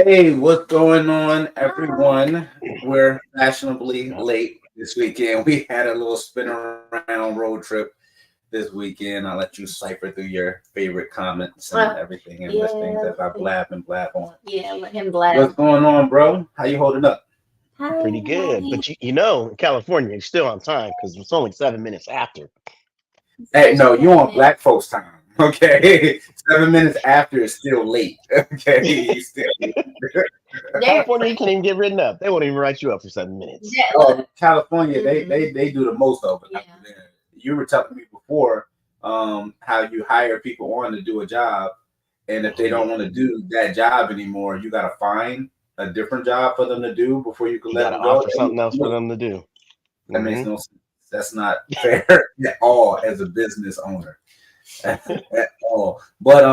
Hey, what's going on, everyone? We're fashionably late this weekend. We had a little spin around road trip this weekend. I'll let you cipher through your favorite comments and everything and list things as Yeah, I blab and blab on. yeah, let him What's blab. going on, bro? How you holding up? Pretty good. Hi. But you know, in California, you're still on time because it's only 7 minutes after. Hey, no, you on Seven Black folks time. Okay, 7 minutes after is still late. Okay, you still. There, California, you can't even get written up. They won't even write you up for 7 minutes. there, look. Oh, California, they Mhm. they they do the most of it Yeah. out there. You were telling me before how you hire people on to do a job, and if Oh they don't yeah, want to do that job anymore, you got to find a different job for them to do before you can you let got to them go. offer something else for them to do. That makes Hmm. no sense. That's not fair at all as a business owner at all. But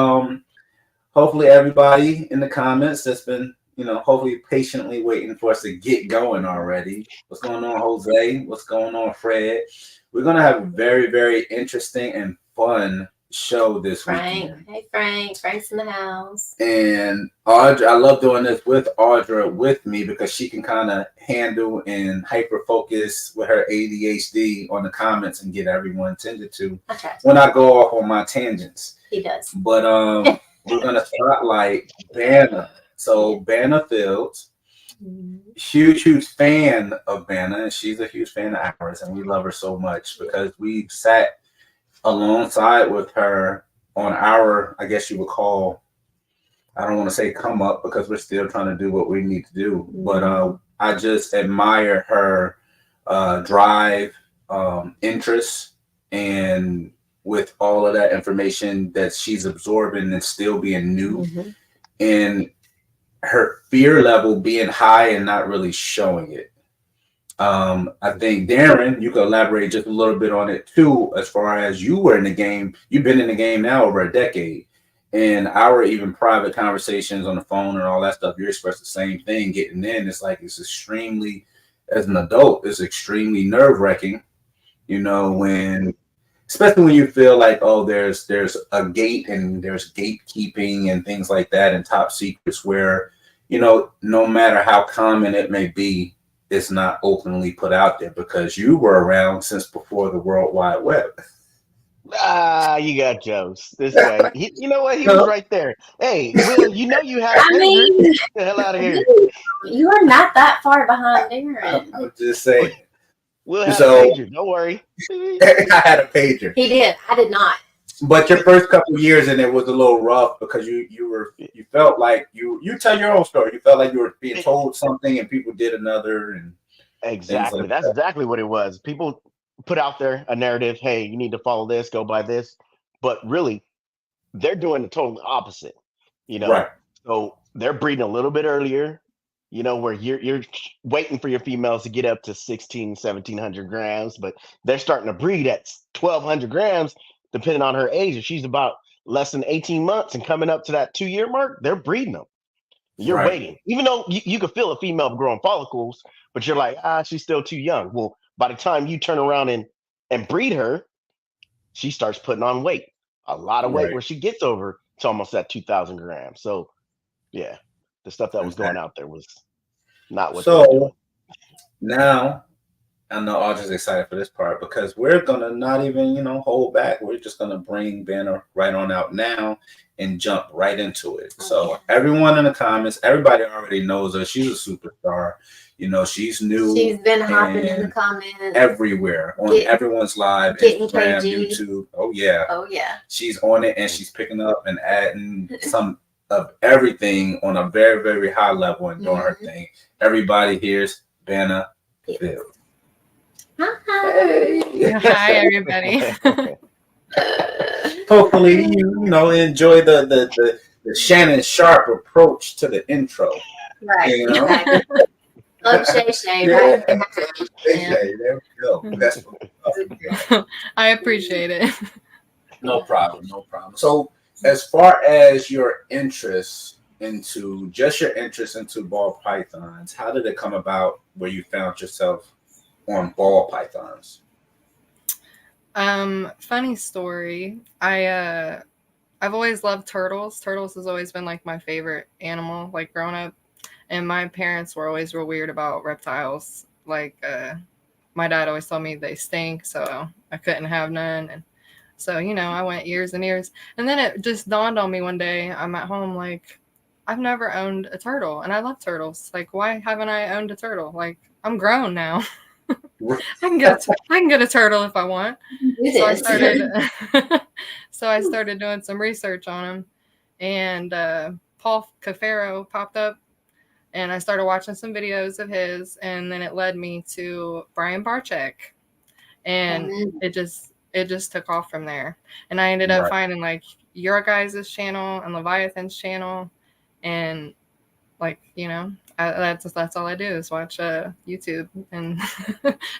hopefully everybody in the comments that's been, hopefully patiently waiting for us to get going already. What's going on, Jose? What's going on, Fred? We're gonna have a very, very interesting and fun show this Frank. weekend. Hey, Frank. Frank's in the house. And Audra, I love doing this with Audra with me because she can kind of handle and hyper focus with her ADHD on the comments and get everyone tended to I tried. when I go off on my tangents. He does. But we're gonna spotlight Banna. So Banna Fields, Mhm. huge fan of Banna, and she's a huge fan of ours, and we love her so much because we sat alongside with her on our, I guess you would call, I don't want to say come up because we're still trying to do what we need to do, but I just admire her drive, interest, and with all of that information that she's absorbing and still being new, Mhm. and her fear level being high and not really showing it. I think Darren, you could elaborate just a little bit on it too, as far as you were in the game. You've been in the game now over a decade, and our even private conversations on the phone and all that stuff. You express the same thing. Getting in, it's like it's extremely, as an adult, it's extremely nerve wracking. When especially when you feel like, oh, there's a gate and there's gatekeeping and things like that and top secrets where, no matter how common it may be, it's not openly put out there because you were around since before the World Wide Web. Ah, you got jokes. This guy, you know what? He was No, right there. Hey, Will, you know you had a I pager. mean, Get the hell out of here. you are not that far behind Darren. I'm just saying. Will had a So pager. Don't worry. I had a pager, He did. I did not. but your first couple years in it was a little rough because you felt like you tell your own story. You felt like you were being told something and people did another and things like Exactly. That's that. exactly what it was. People put out there a narrative, hey, you need to follow this, go by this. But really, they're doing the total opposite, you Right, know. So they're breeding a little bit earlier, where you're waiting for your females to get up to 16, 1700 grams, but they're starting to breed at 1200 grams, depending on her age. If she's about less than 18 months and coming up to that 2 year mark, they're breeding them. You're right, waiting, even though you could feel a female growing follicles, but you're like, she's still too young. Well, by the time you turn around and breed her, she starts putting on weight, a lot of weight, right. where she gets over to almost at 2000 grams. So yeah, the stuff that was going Exactly. out there was not what they were So doing. now I know Audrey's excited for this part because we're gonna not even, hold back. We're just gonna bring Banner right on out now and jump right into it. Oh, yeah. So everyone in the comments, everybody already knows her. She's a superstar. She's She's new been hopping in the and comments, everywhere on get, everyone's live, getting Instagram, KG. YouTube. Oh yeah. Oh, yeah. She's on it and she's picking up and adding some of everything on a very, very high level and doing her Mhm. thing. Everybody here's Banna Yeah. Fields. Hi. Hey. Hi, everybody. Hopefully you enjoy the Shannon Sharp approach to the intro. Right, You know? exactly. Love Shay Shay, Yeah. right? Yeah. There we go. That's what I appreciate it. no problem, no problem. So as far as your interest into just your interest into ball pythons, how did it come about where you found yourself on ball pythons? Funny story. I've always loved turtles. Turtles has always been like my favorite animal. Like growing up, And my parents were always real weird about reptiles. Like, my dad always told me they stink, so I couldn't have none. And so, I went years and years. And then it just dawned on me one day, I'm at home, like, I've never owned a turtle, and I love turtles. Like, why haven't I owned a turtle? Like, I'm grown now. I can get a turtle if I want. So I started doing some research on him, and Paul Cafaro popped up, and I started watching some videos of his, and then it led me to Brian Barczyk, and it just took off from there. And I ended up finding like your guys' channel and Leviathan's channel, and like, that's all I do is watch YouTube and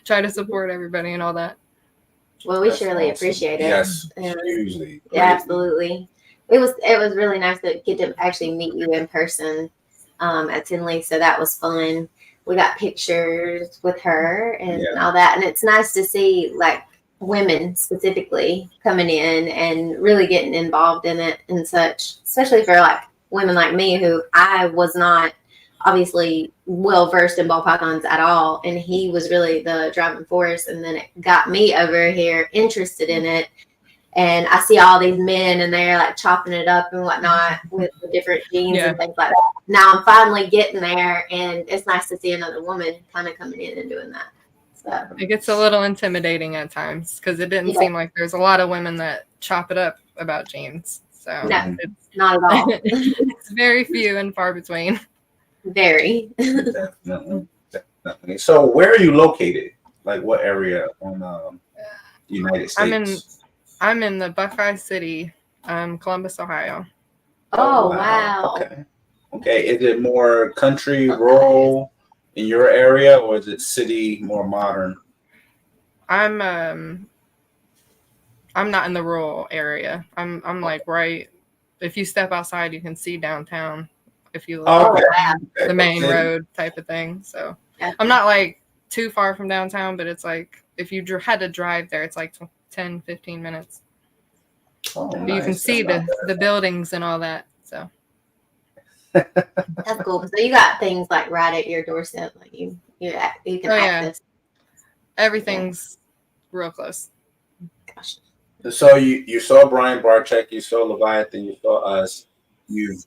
try to support everybody and all that. Well, we surely appreciate it. Yes, hugely. Yeah, absolutely. It was really nice to get to actually meet you in person at Tinley, so that was fun. We got pictures with her and all that, and it's nice to see like women specifically coming in and really getting involved in it and such, especially for like women like me, who I was not obviously well versed in ball pythons at all, and he was really the driving force, and then it got me over here interested in it. And I see all these men and they're like chopping it up and whatnot with the different genes and things like that. Now I'm finally getting there, and it's nice to see another woman kind of coming in and doing that. So it gets a little intimidating at times because it didn't seem like there's a lot of women that chop it up about genes. So no, not at all. It's very few and far between. Very. Definitely. So where are you located? Like what area on the United States? I'm in the Buckeye City, Columbus, Ohio. Oh, wow. Okay. Is it more country, rural in your area, or is it city, more modern? I'm not in the rural area. I'm like right. If you step outside, you can see downtown. If you look the main road type of thing. So I'm not like too far from downtown, but it's like if you had to drive there, it's like 10, 15 minutes. Oh, nice. You can see the buildings and all that. So that's cool. So you got things like right at your doorstep, like you can access. Everything's real close. Gosh. So you saw Brian Barczyk, you saw Leviathan, you saw us. You've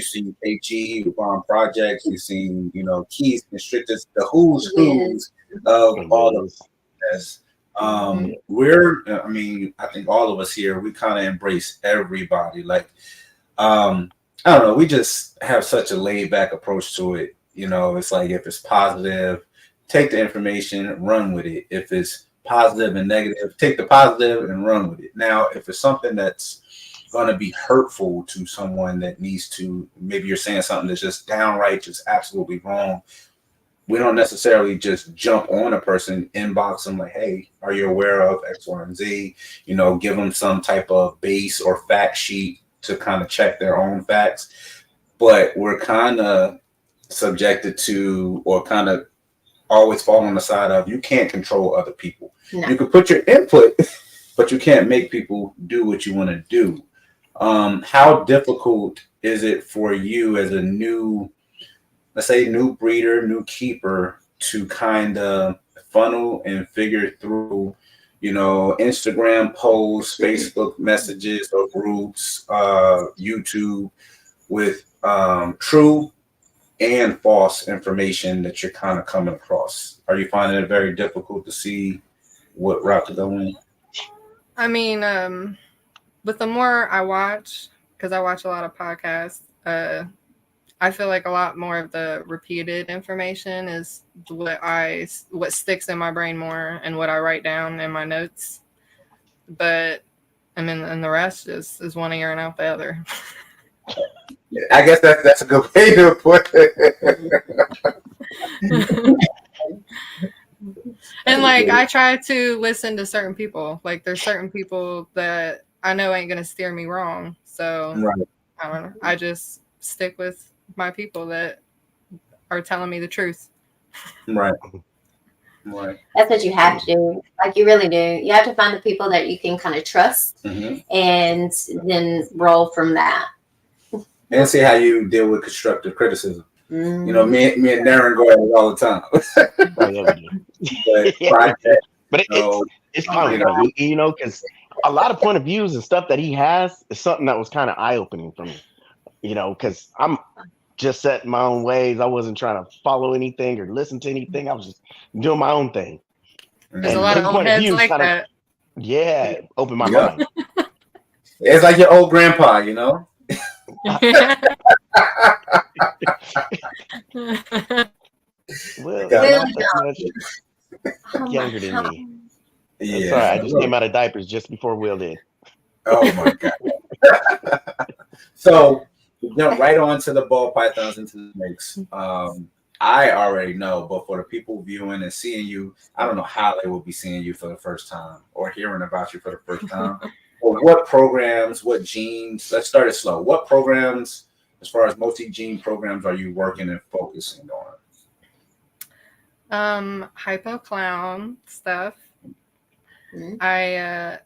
seen HE, Bomb Projects, you've seen Keys Constrictors, the who's of all of this. I think all of us here, we kind of embrace everybody. Like, I don't know, we just have such a laid back approach to it. It's like if it's positive, take the information, run with it. If it's positive and negative, take the positive and run with it. Now, if it's something that's going to be hurtful to someone that needs to, maybe you're saying something that's just downright, just absolutely wrong, we don't necessarily just jump on a person, inbox them like, hey, are you aware of X, Y, and Z? Give them some type of base or fact sheet to kind of check their own facts. But we're kind of subjected to, or kind of always fall on the side of, you can't control other people. No. You can put your input, but you can't make people do what you want to do. How difficult is it for you as a new breeder, new keeper, to kind of funnel and figure through, Instagram posts, Facebook messages or groups, YouTube, with true and false information that you're kind of coming across? Are you finding it very difficult to see what route to go in? I mean, but the more I watch, because I watch a lot of podcasts, I feel like a lot more of the repeated information is what sticks in my brain more and what I write down in my notes. But and the rest is one ear and out the other. I guess that's a good way to put it. And like I try to listen to certain people. Like there's certain people that I know ain't gonna steer me wrong. So I don't know. I just stick with my people that are telling me the truth. Right. That's what you have to do. Like you really do. You have to find the people that you can kind of trust, and then roll from that. And see how you deal with constructive criticism. You know, me and Darren go at it all the time. Oh, yeah, we do. But Yeah, Project, but it's fine with me, you know, because a lot of point of views and stuff that he has is something that was kind of eye opening for me, you know, because I'm just set in my own ways. I wasn't trying to follow anything or listen to anything. I was just doing my own thing. There's And a lot his of old point of heads view is like kind of, that. yeah, opened my Yeah. mind. It's like your old grandpa, you know. Well, Will not that much younger than me. Yeah. Sorry, I just came out of diapers just before Will did. Oh my god. So we jump right on to the ball pythons into the mix. I already know, but for the people viewing and seeing you, I don't know how they will be seeing you for the first time or hearing about you for the first time. Or what programs, what genes? Let's start it slow. What programs, as far as multi-gene programs, are you working and focusing on? Hypo clown stuff. Mhm. I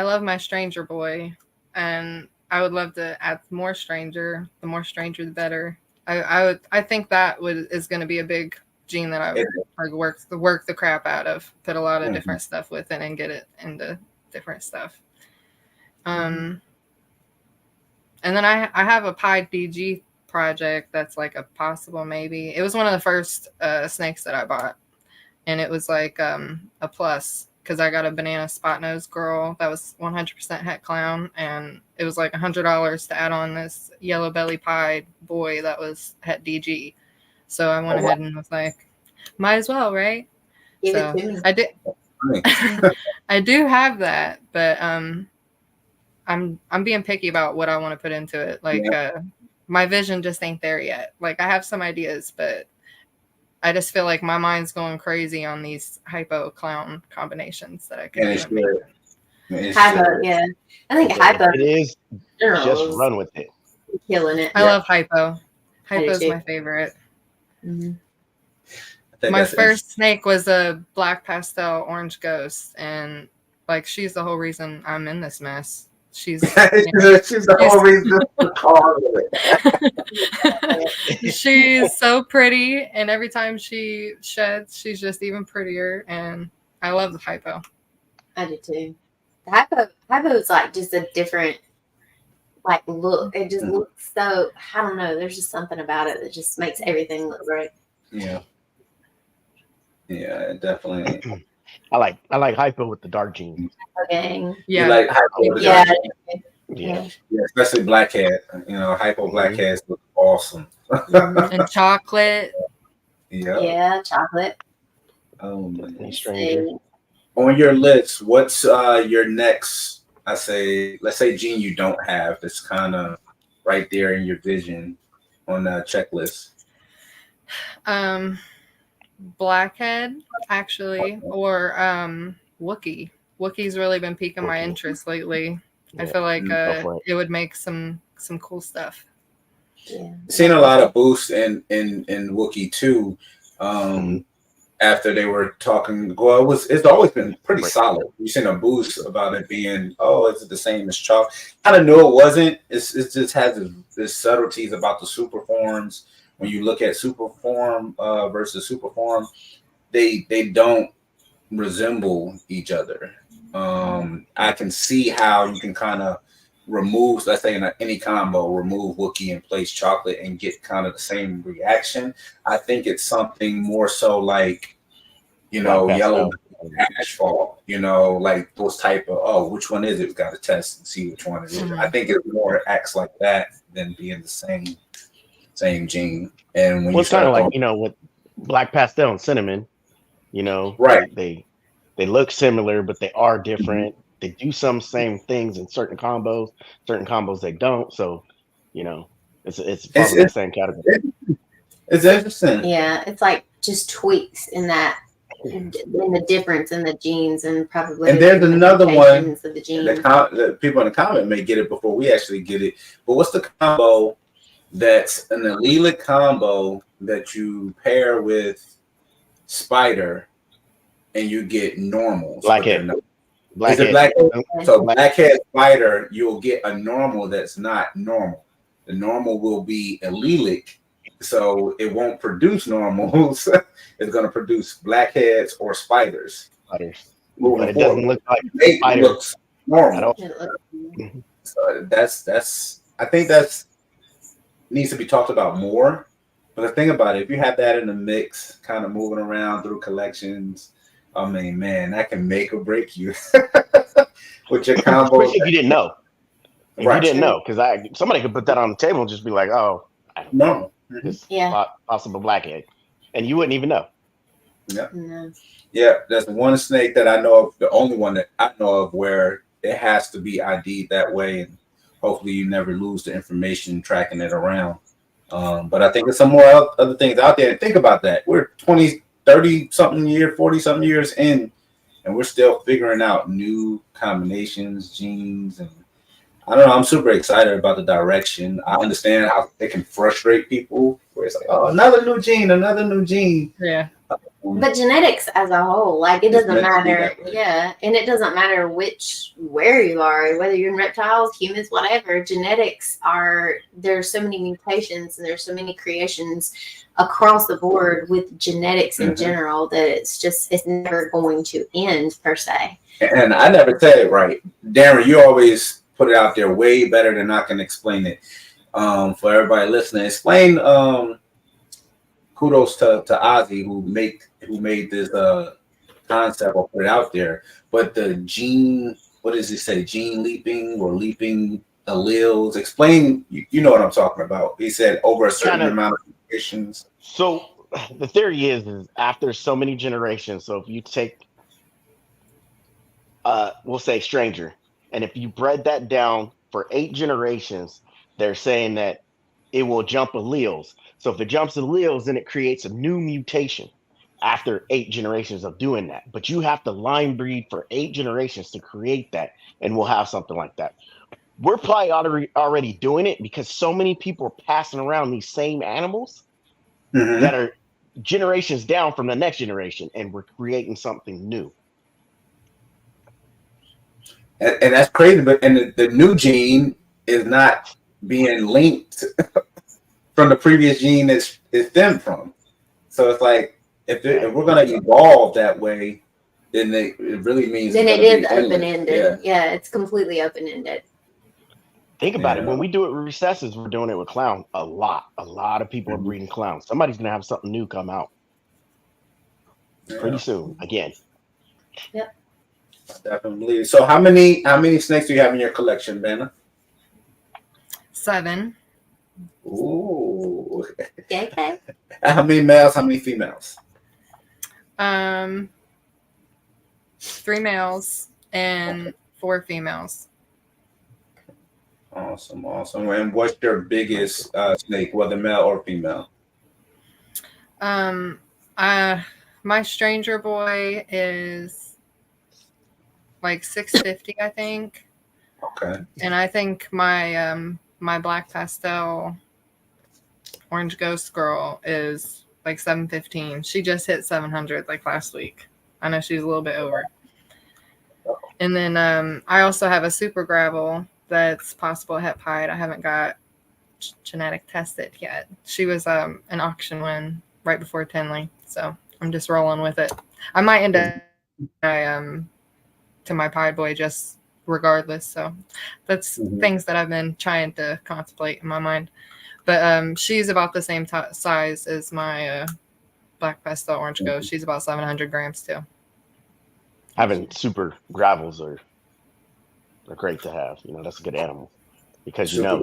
love my stranger boy, and I would love to add more stranger. The more stranger, the better. I think that is going to be a big gene that I would like work the crap out of. Put a lot of different stuff with it and get it into different stuff. And then I have a Pi DG project that's like a possible maybe. It was one of the first snakes that I bought, and it was like a plus because I got a banana spot nose girl that was 100% het clown, and it was like $100 to add on this yellow belly pied boy that was het DG. So I went ahead and was like, might as well, right? Give So it to me. I did. I do have that, but I'm being picky about what I want to put into it. Like my vision just ain't there yet. Like I have some ideas, but I just feel like my mind's going crazy on these hypo clown combinations that I can do. Hypo, yeah. I think hypo it is just run with it. Killing it. I love hypo. Hypo's too. my favorite. Mm-hmm. My first snake was a black pastel orange ghost, and like she's the whole reason I'm in this mess. She's she's the whole reason for calling it. She's so pretty, and every time she sheds, she's just even prettier. And I love the hypo. I do too. The hypo is like just a different like look. It just looks so. I don't know. There's just something about it that just makes everything look great. Yeah. Yeah, definitely. I like hypo with the dark gene. Okay. Yeah. You like hypo with the dark gene? Yeah, especially blackhead. You know, hypo blackheads look awesome. And chocolate. Yeah, chocolate. Oh man, stranger. On your list, what's your next? Let's say gene you don't have that's kind of right there in your vision on that checklist. Blackhead, actually, or Wookie. Wookie's really been piquing my interest lately. Yeah. I feel like it would make some cool stuff. Yeah. Seen a lot of boosts in Wookie too. After they were talking, well, it's always been pretty solid. You've seen a boost about it being, is it the same as chalk? Kind of knew it wasn't. It just has this subtleties about the super forms. When you look at super form versus super form, they don't resemble each other. I can see how you can kind of remove, let's say in any combo, remove Wookie and place chocolate and get kind of the same reaction. I think it's something more so like, yellow ashfall, like those type of, which one is it? We got to test and see which one it is. I think it more acts like that than being the same gene. And when it's kind of like, with black pastel and cinnamon, right. They look similar, but they are different. They do some same things in certain combos they don't. So, it's probably the same category. It's interesting. Yeah, it's like just tweaks in that, in the difference in the genes and probably. And there's another one. The people in the comment may get it before we actually get it. But what's the combo that's an allelic combo that you pair with spider and you get normals? Blackhead. Blackhead. So blackhead spider, you'll get a normal that's not normal. The normal will be allelic, So it won't produce normals. It's going to produce blackheads or spiders Spiders. moving But it doesn't forward. look like It spiders looks normal. at all. It looks- So that's I think that's needs to be talked about more. But the thing about it, if you have that in the mix, kind of moving around through collections, I mean, man, that can make or break you with your combo. Especially if you didn't know. If you Right. didn't know, because somebody could put that on the table and just be like, "Oh, I don't know, No. this Yeah. possible blackhead," and you wouldn't even know. No. Yeah, that's one snake that I know of, the only one that I know of where it has to be ID'd that way, and hopefully you never lose the information tracking it around. But I think there's some more other things out there. And think about that. We're 20, 30 something year, 40 something years in, and we're still figuring out new combinations, genes, and I don't know. I'm super excited about the direction. I understand how it can frustrate people where it's like, oh, another new gene, another new gene. Yeah. But genetics as a whole, like it It's doesn't meant to be matter. that way. Yeah. And it doesn't matter where you are, whether you're in reptiles, humans, whatever. Genetics there's so many mutations and there's so many creations across the board with genetics in general that it's never going to end per se. And I never said it right. Darren, you always put it out there way better than I can explain it. For everybody listening, explain kudos to Ozzy who made this concept or put it out there. But the gene, what does it say? Gene leaping or leaping alleles. Explain, you know what I'm talking about. He said over a certain amount of mutations. So the theory is after so many generations, so if you take we'll say stranger, and if you bred that down for 8 generations, they're saying that it will jump alleles. So if it jumps alleles, then it creates a new mutation after 8 generations of doing that. But you have to line breed for 8 generations to create that, and we'll have something like that. We're probably already doing it because so many people are passing around these same animals that are generations down from the next generation, and we're creating something new. And that's crazy, but the new gene is not being linked from the previous gene it stemmed from. So it's like if we're going to evolve that way, then it really means Then it is open ended. ended. Yeah, it's completely open ended. Think about it. When we do it with recessives, we're doing it with clown a lot. A lot of people are breeding clowns. Somebody's gonna have something new come out pretty soon again. Yep. Definitely. So how many snakes do you have in your collection, Banna? 7. Ooh. Okay. How many males? How many females? 3 males and 4 females. Awesome. And what's your biggest snake, whether male or female? My stranger boy is like 650, I think. Okay. And I think my my black pastel orange ghost girl is like 715. She just hit 700 like last week. I know she's a little bit over. And then I also have a super gravel that's possible het pied. I haven't got genetic tested yet. She was an auction win right before Tinley, so I'm just rolling with it. I might end up to my pied boy just regardless. So that's things that I've been trying to contemplate in my mind. But she's about the same size as my black pastel orange ghost. She's about 700 grams too. Having super gravels are great to have. You know, that's a good animal because you know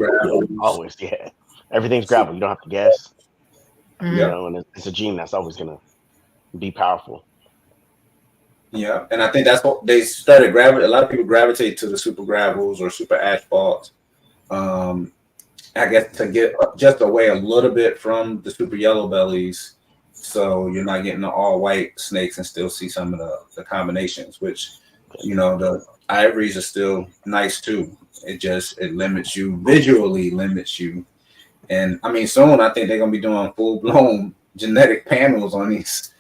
always everything's gravel. You don't have to guess. You know, and it's a gene that's always gonna be powerful. Yeah, and I think that's what they started gravitating. A lot of people gravitate to the super gravels or super asphalts. I guess to get just away a little bit from the super yellow bellies, so you're not getting the all white snakes and still see some of the combinations. Which, you know, the ivories are still nice too. It limits you visually, and I mean soon I think they're gonna be doing full blown genetic panels on these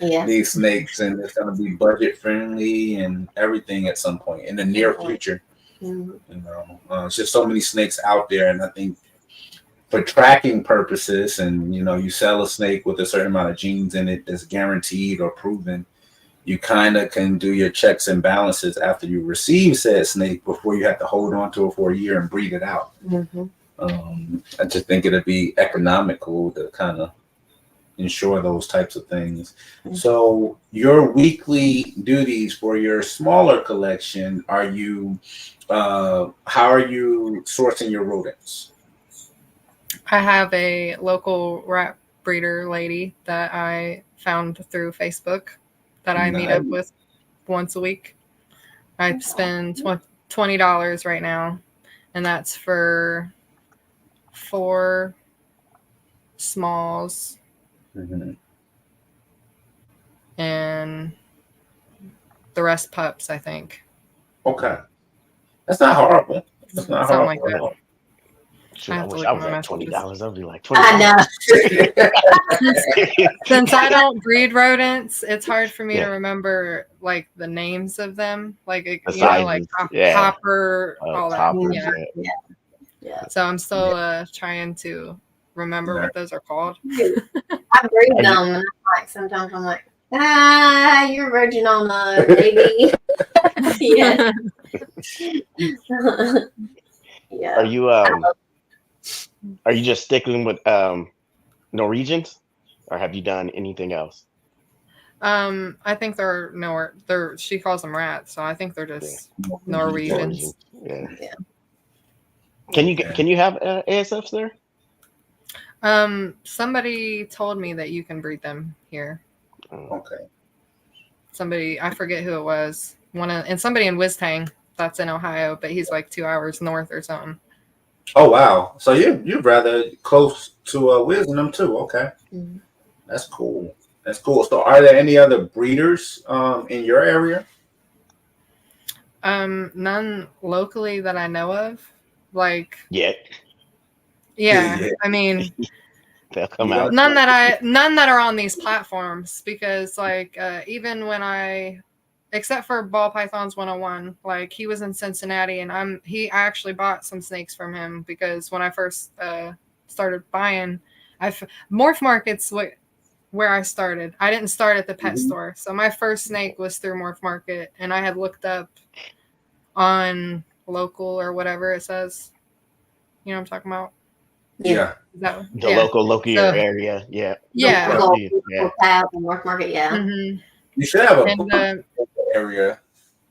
snakes, and it's going to be budget friendly and everything at some point in the near future. You know, it's just so many snakes out there, and I think for tracking purposes, and you sell a snake with a certain amount of genes in it that's guaranteed or proven, you kind of can do your checks and balances after you receive said snake before you have to hold on to it for a year and breed it out. I just think it'd be economical to kind of ensure those types of things. So your weekly duties for your smaller collection, how are you sourcing your rodents? I have a local rat breeder lady that I found through Facebook that I meet up with once a week. I spend $20 right now, and that's for 4 smalls. And the rest pups, I think. Okay. That's not horrible. That's not Something horrible. like that. Shoot, I wish I was at $20. I'd be like $20. I know. Since I don't breed rodents, it's hard for me to remember like the names of them, like like Hopper, all that. Hoppers, Yeah. So I'm still trying to remember what those are called. I breed them, and I'm like, sometimes I'm like, you're virgin on the baby. Yeah. Yeah. Are you just sticking with Norwegians, or have you done anything else? I think she calls them rats, so I think they're just Norwegians. Yeah. Can you have ASFs there? Somebody told me that you can breed them here. Okay. Somebody, I forget who it was. And somebody in Wistang, that's in Ohio, but he's like 2 hours north or something. Oh wow! So you're rather close to Wisdom too. Okay, that's cool. That's cool. So are there any other breeders in your area? None locally that I know of. Like yet. Yeah. I mean, they'll come out. None that are on these platforms, because like even when except for Ball Pythons 101, like he was in Cincinnati, and I actually bought some snakes from him, because when I first started buying, Morph Market's where I started. I didn't start at the pet store, so my first snake was through Morph Market, and I had looked up on local or whatever it says. You know what I'm talking about? Yeah. Local area. Yeah. Local tab and Morph Market. Yeah. Mm-hmm. You should have a area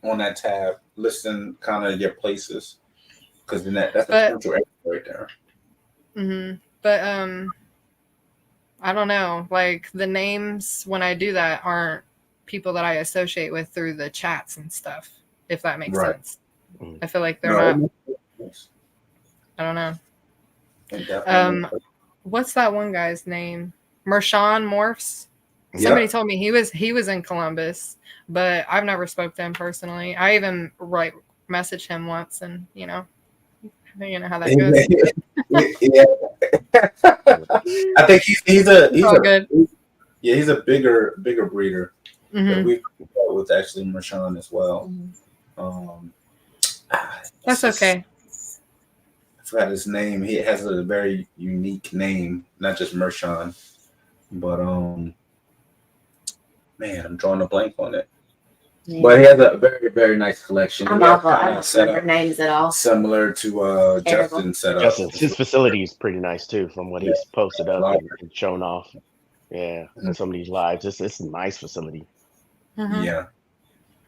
on that tab listing kind of your places, because then that's a central area right there. Mm-hmm. But I don't know. Like the names when I do that aren't people that I associate with through the chats and stuff. If that makes sense. I feel like they're not. I don't know. What's that one guy's name? Mershawn Morphs. Somebody told me he was in Columbus, but I've never spoke to him personally. I even messaged him once, and you know how that goes. I think he's good. He's a bigger breeder. Mm-hmm. We've dealt with actually Mershawn as well. That's okay. I forgot his name. He has a very unique name, not just Mershawn, but man, I'm drawing a blank on it. Yeah. But he has a very, very nice collection. I don't remember names at all. Similar to Justin's setup. His facility is pretty nice too, from what he's posted up and shown off. Yeah, in some of these lives, it's a nice facility. Yeah,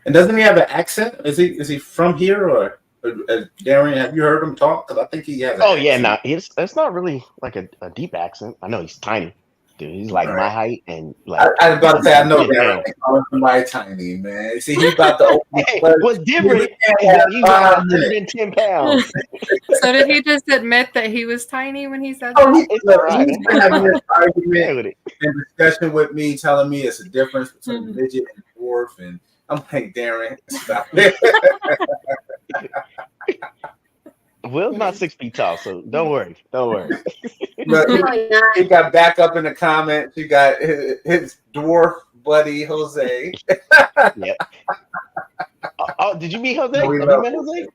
and doesn't he have an accent? Is he from here or Darian? Have you heard him talk? Because I think he has. It's not really like a deep accent. I know he's tiny. Dude, he's like my height, and like I was about to say, I know Darren. Somebody tiny, man. See, he's about to open. What's different? He's 110 pounds. So did he just admit that he was tiny when he said that? He's having this argument and discussion with me, telling me it's a difference between midget and dwarf, and I'm like, Darren, stop it. Will's not 6 feet tall, so don't worry. But he got back up in the comments. You got his dwarf buddy Jose. Yeah. Oh, did you meet Jose? Have you met Jose?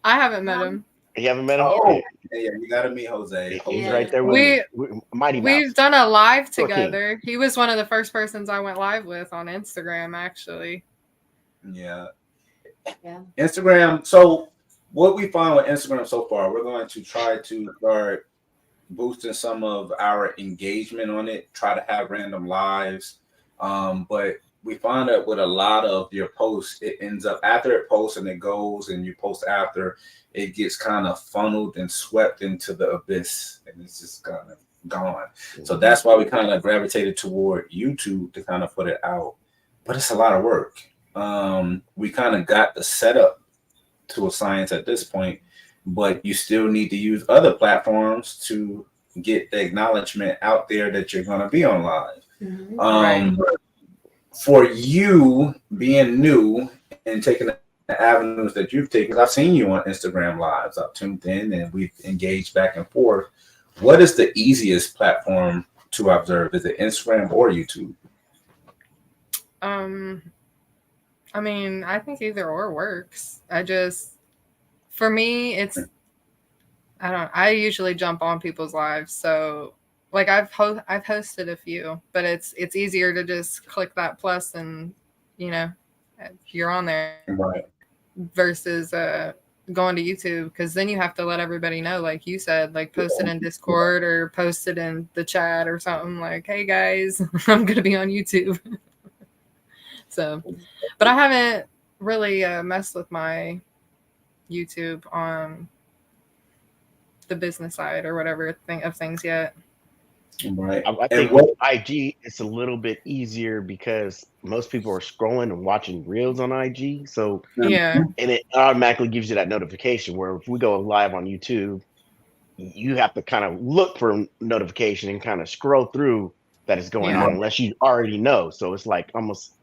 I haven't met him. You haven't met him? Oh, Yeah, you gotta meet Jose. He's Yeah. right there with me. Mighty Mouse. We've done a live Short King. together. He was one of the first persons I went live with on Instagram, actually. Yeah. Yeah. Instagram. So what we found with Instagram so far, we're going to try to start boosting some of our engagement on it, try to have random lives. But we found that with a lot of your posts, it ends up after it posts and it goes and you post after, it gets kind of funneled and swept into the abyss and it's just kind of gone. So that's why we kind of gravitated toward YouTube to kind of put it out. But it's a lot of work. We kind of got the setup to a science at this point, but you still need to use other platforms to get the acknowledgement out there that you're going to be on live. Mhm. For you being new and taking the avenues that you've taken, I've seen you on Instagram lives. I've tuned in and we've engaged back and forth. What is the easiest platform to observe? Is it Instagram or YouTube? I mean, I think either or works. For me, I usually jump on people's lives. So like I've hosted a few, but it's easier to just click that plus and, you know, you're on there. Right. Versus going to YouTube, because then you have to let everybody know, like you said, like post it in Discord or post it in the chat or something like, hey guys, I'm going to be on YouTube. So, but I haven't really messed with my YouTube on the business side or whatever of things yet. Right. I think with IG, it's a little bit easier because most people are scrolling and watching reels on IG. So Yeah. And it automatically gives you that notification where if we go live on YouTube, you have to kind of look for a notification and kind of scroll through that is going on unless you already know. So it's like almost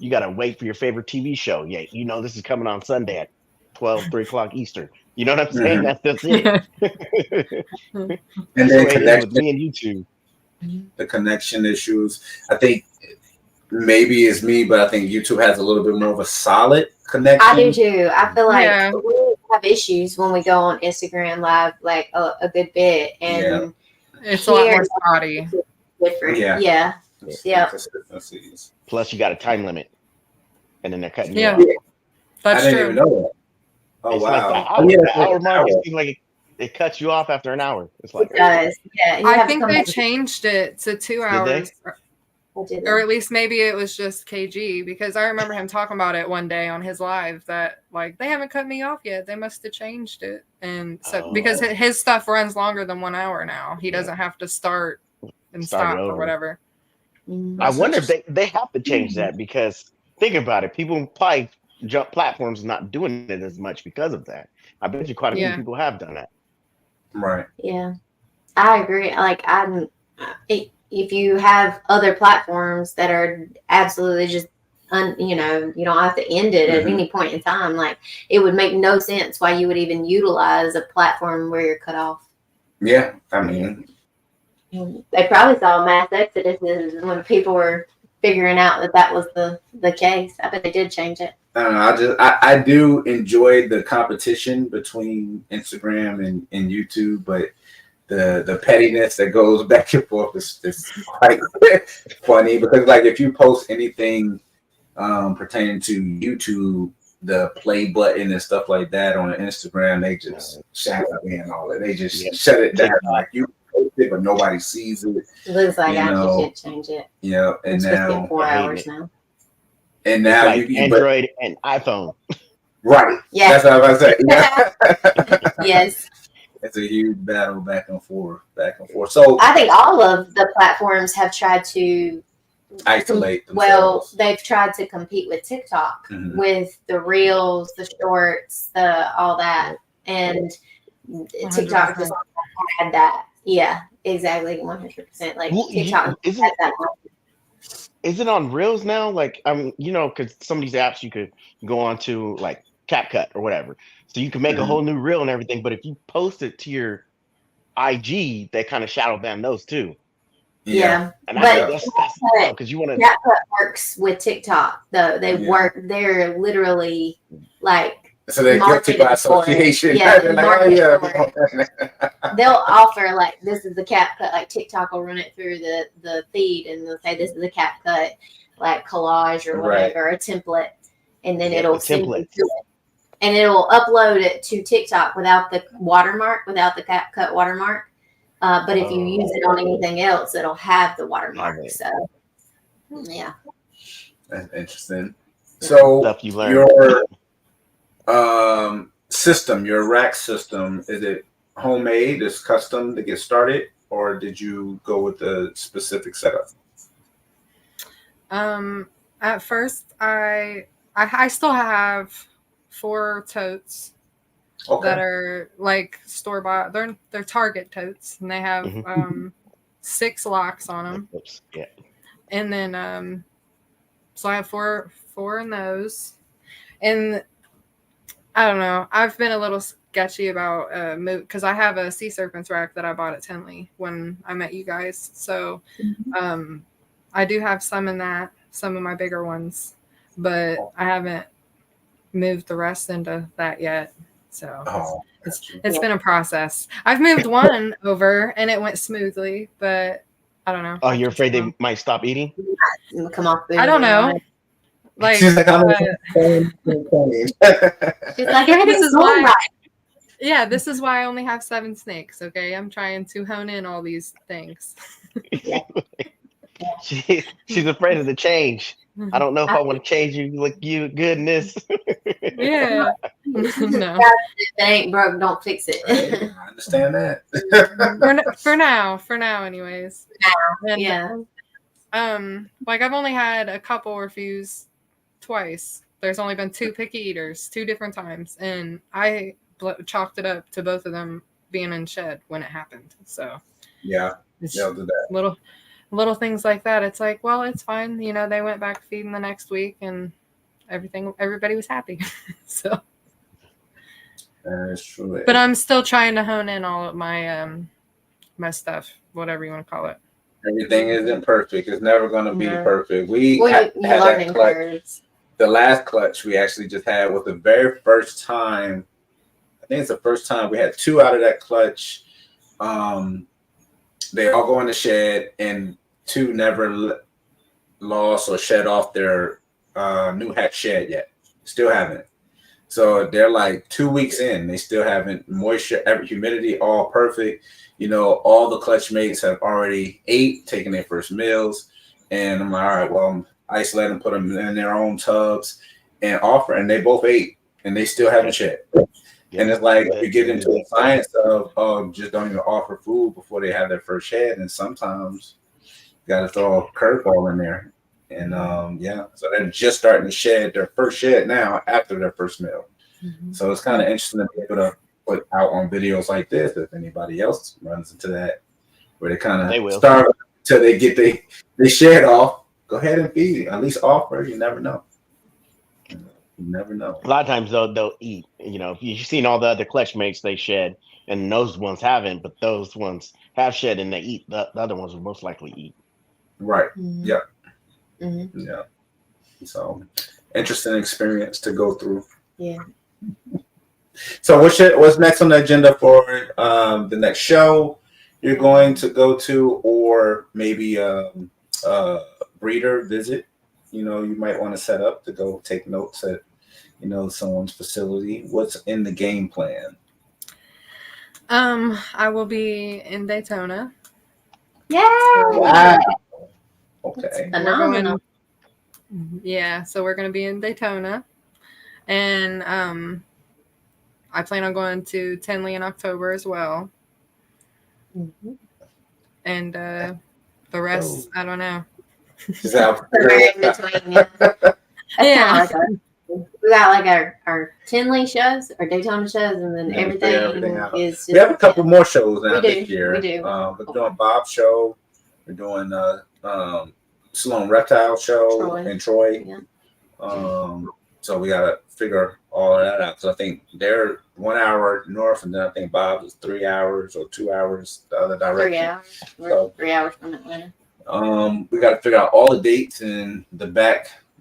you got to wait for your favorite TV show. Yeah, you know this is coming on Sunday at 3 o'clock Eastern. You know what I'm saying? That's it. And That's then the way it is with me and YouTube. The connection issues. I think maybe it's me, but I think YouTube has a little bit more of a solid connection. I do too. I feel like Yeah. we have issues when we go on Instagram live, like a good bit, and it's a lot more spotty. Different. Yeah. Consistencies. Plus, you got a time limit, and then they're cutting you Yeah. off. That's I didn't true. even know that. Oh, It's wow. like the hour mark. It seems like it cuts you off after an hour. It's like It does. Yeah. you I have to think come they back. changed it to 2 hours. Did Or at least maybe it was just KG, because I remember him talking about it one day on his live that like they haven't cut me off yet. They must have changed it. And so because his stuff runs longer than 1 hour now, he doesn't have to start and stop or whatever. I wonder if they have to change that, because think about it. People probably jump platforms not doing it as much because of that. I bet you quite a few people have done that. Right. Yeah. I agree. Like if you have other platforms that are absolutely just you don't have to end it at any point in time. Like it would make no sense why you would even utilize a platform where you're cut off. Yeah, I mean, they probably saw a mass exodus when people were figuring out that was the case. I bet they did change it. I don't know. I do enjoy the competition between Instagram and YouTube, but the pettiness that goes back and forth is quite funny, because like if you post anything pertaining to YouTube, the play button and stuff like that on Instagram, they just shut it and all that. They just shut it down. Like you post it, but nobody sees it. Looks like I should change it. Yeah, and it's now 4 hours now. And now it's like Android and iPhone. Right. Yeah. That's what I was about to say. Yeah. Yes. It's a huge battle back and forth. So I think all of the platforms have tried to isolate themselves. Well, they've tried to compete with TikTok with the reels, the shorts, all that, and 100%. TikTok just had that. Yeah, exactly, 100%. Like TikTok has that. Is it on Reels now? Like, because some of these apps you could go on to, like CapCut or whatever. So you can make a whole new reel and everything. But if you post it to your IG, they kind of shadow ban those too. Yeah. And I think that's because you want to. CapCut works with TikTok, though. They're literally like So they're guilty by association. Yeah, They're like, oh, yeah. They'll offer like, this is the cap cut. Like TikTok will run it through the feed, and they'll say this is the cap cut, like collage or whatever, a template, and then it'll send you to it, and it'll upload it to TikTok without the watermark, without the cap cut watermark. But if you use it on anything else, it'll have the watermark. So, yeah, that's interesting. So Stuff you learn. your system, your rack system, is it homemade? Is custom to get started, or did you go with the specific setup? At first, I still have 4 totes that are like store bought. They're Target totes, and they have 6 locks on them. Yeah. And then so I have four in those, and I don't know. I've been a little sketchy about because I have a sea serpents rack that I bought at Tinley when I met you guys. So I do have some in that, some of my bigger ones, but I haven't moved the rest into that yet. So it's been a process. I've moved one over and it went smoothly, but I don't know. Oh, you're afraid they might stop eating? Come off. I don't know. Like, she's like, she's like, this is why. Yeah, this is why I only have 7 snakes. Okay, I'm trying to hone in all these things. She's afraid of the change. I don't know if I want to change you. Like you, goodness. Yeah. No. If it ain't broke, don't fix it. I understand that. For now, anyways. And, yeah. Like I've only had a couple refuse twice. There's only been 2 picky eaters, 2 different times, and I chalked it up to both of them being in shed when it happened. So yeah, they'll do that. Little things like that. It's like, well, it's fine. You know, they went back feeding the next week, and everybody was happy. So that's true. But I'm still trying to hone in all of my my stuff, whatever you want to call it. Everything isn't perfect. It's never going to be perfect. We had that clutch. The last clutch we actually just had was the very first time. I think it's the first time we had 2 out of that clutch. They all go in the shed, and 2 never lost or shed off their new hatch shed yet. Still haven't. So they're like 2 weeks in. They still haven't. Moisture, humidity, all perfect. You know, all the clutch mates have already ate, taken their first meals. And I'm like, all right, well, isolate them, put them in their own tubs and offer. And they both ate, and they still haven't shed. And it's like you get into the science of just don't even offer food before they have their first shed. And sometimes you got to throw a curveball in there. And so they're just starting to shed their first shed now after their first meal. Mm-hmm. So it's kind of interesting to be able to put out on videos like this if anybody else runs into that, where they kind of start until they get they shed off. Go ahead and feed it. At least offer. You never know. You never know. A lot of times they'll eat. You know, if you've seen all the other clutch mates, they shed, and those ones haven't, but those ones have shed and they eat. The other ones will most likely eat. Right. Mm-hmm. Yeah. Mm-hmm. Yeah. So interesting experience to go through. Yeah. So what's next on the agenda for the next show you're going to go to, or maybe a breeder visit? You know, you might want to set up to go take notes at, you know, someone's facility. What's in the game plan? I will be in Daytona. Yeah. Wow. Okay. Phenomenal. So we're going to be in Daytona, and I plan on going to Tinley in October as well. Mm-hmm. And the rest, I don't know. Yeah. We got like our Tinley shows, our Daytona shows, and then everything is just, we have a couple more shows now this year. We do. We're doing Bob's show. We're doing Sloan Reptile show in Troy. Yeah. So we gotta figure all of that out, because I think they're 1 hour north, and then I think Bob's is 3 hours or 2 hours the other direction. 3 hours. We're 3 hours from Atlanta. We got to figure out all the dates and the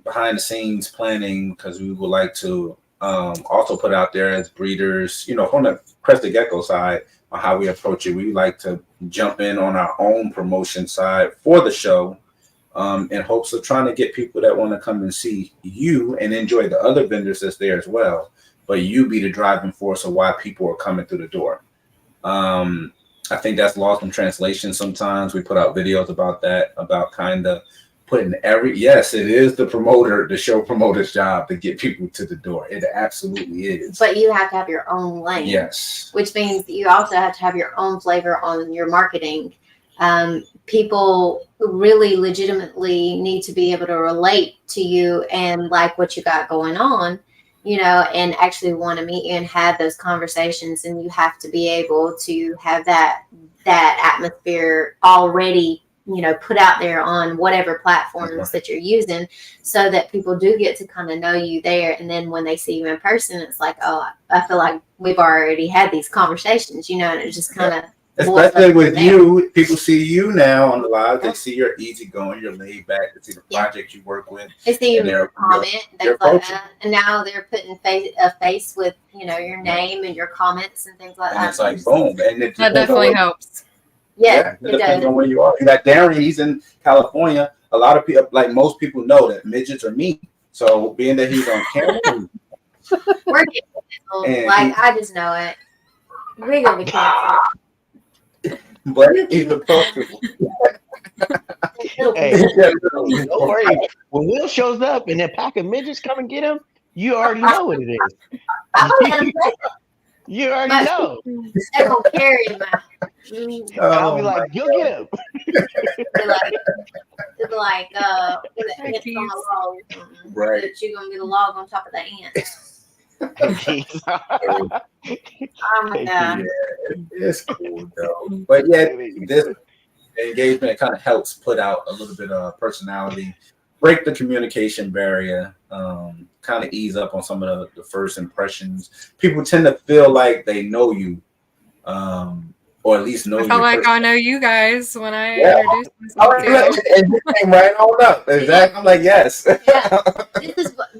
behind the scenes planning, because we would like to also put out there as breeders, from the Crested Gecko side on how we approach it. We like to jump in on our own promotion side for the show, in hopes of trying to get people that want to come and see you and enjoy the other vendors that's there as well. But you be the driving force of why people are coming through the door. I think that's lost in translation sometimes. We put out videos about that, about kind of putting yes, it is the show promoter's job to get people to the door. It absolutely is. But you have to have your own lane. Yes. Which means you also have to have your own flavor on your marketing. People really legitimately need to be able to relate to you and like what you got going on, and actually want to meet you and have those conversations. And you have to be able to have that atmosphere already, put out there on whatever platforms that you're using, so that people do get to kind of know you there. And then when they see you in person, it's like, oh, I feel like we've already had these conversations, and it just kind of. Especially with you, people see you now on the live. They see you're easygoing, you're laid back. They see the project you work with. They see your comment, things like that, and now they're putting a face with your name and your comments and things like that. And it's like boom, and that definitely helps. Yeah, it depends on where you are. You got Darren, he's in California. A lot of people, like most people, know that midgets are mean. So being that he's on camera, we're getting I just know it. We're gonna be canceled. But he's approachable. Hey, don't worry. When Will shows up and a pack of midgets come and get him, you already know what it is. You already know. They're gonna carry him out. I'll be like, you'll get him. It's like it's on a log. Right. But you're gonna be the log on top of the ant. Oh my god. Yeah, it's cool though. But yeah, this engagement kind of helps put out a little bit of personality, break the communication barrier, kind of ease up on some of the first impressions. People tend to feel like they know you, or at least know you. I felt like I know you guys when I introduced myself to you. And you came right on up. Exactly. I'm like, yes. Yeah.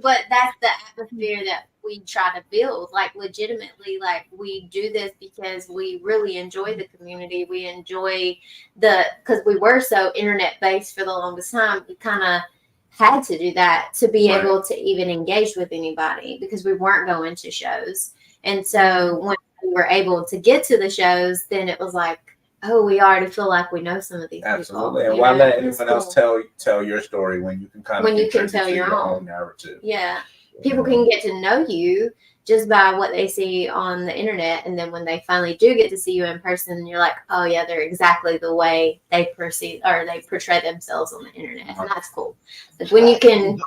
But that's the atmosphere that we try to build. Like legitimately, like we do this because we really enjoy the community. We enjoy because we were so internet based for the longest time. We kind of had to do that to be able to even engage with anybody, because we weren't going to shows. And so when we were able to get to the shows, then it was like, oh, we already feel like we know some of these Absolutely. people. And why let anyone else tell your story when you can kind of tell your own narrative? Yeah. People can get to know you just by what they see on the internet. And then when they finally do get to see you in person, you're like, oh yeah, they're exactly the way they perceive or they portray themselves on the internet. And that's cool. But when you can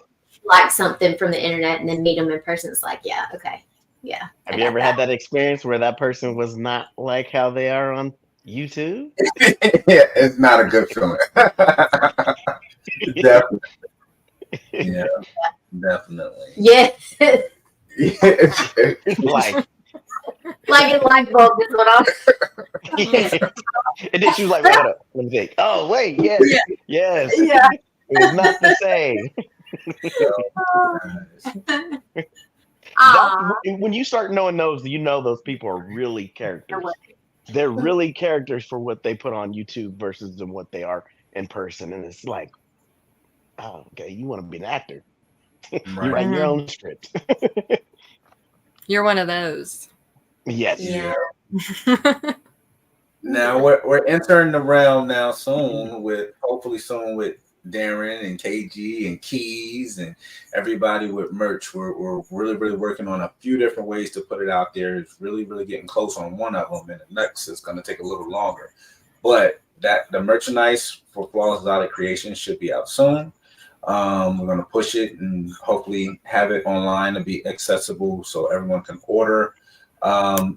like something from the internet and then meet them in person, it's like, yeah, okay. Yeah. Have you ever had that experience where that person was not like how they are on YouTube? Yeah, it's not a good feeling. Definitely. Yeah, definitely. Yes. like a light bulb is what I'm. Yeah. And then she was like, "What up? Let me think. Oh wait, yes, yes. Yeah. It's not the same." When you start knowing those, you know those people are really characters. They're really characters for what they put on YouTube versus what they are in person. And it's like, oh, okay, you want to be an actor. You write your own script. You're one of those. Yes. Yeah. Now we're entering the realm now hopefully soon with Darren and KG and Keys and everybody with merch. We're really, really working on a few different ways to put it out there. It's really, really getting close on one of them, and the next is going to take a little longer. But the merchandise for Flawless Exotic Creations should be out soon. We're going to push it and hopefully have it online and be accessible so everyone can order.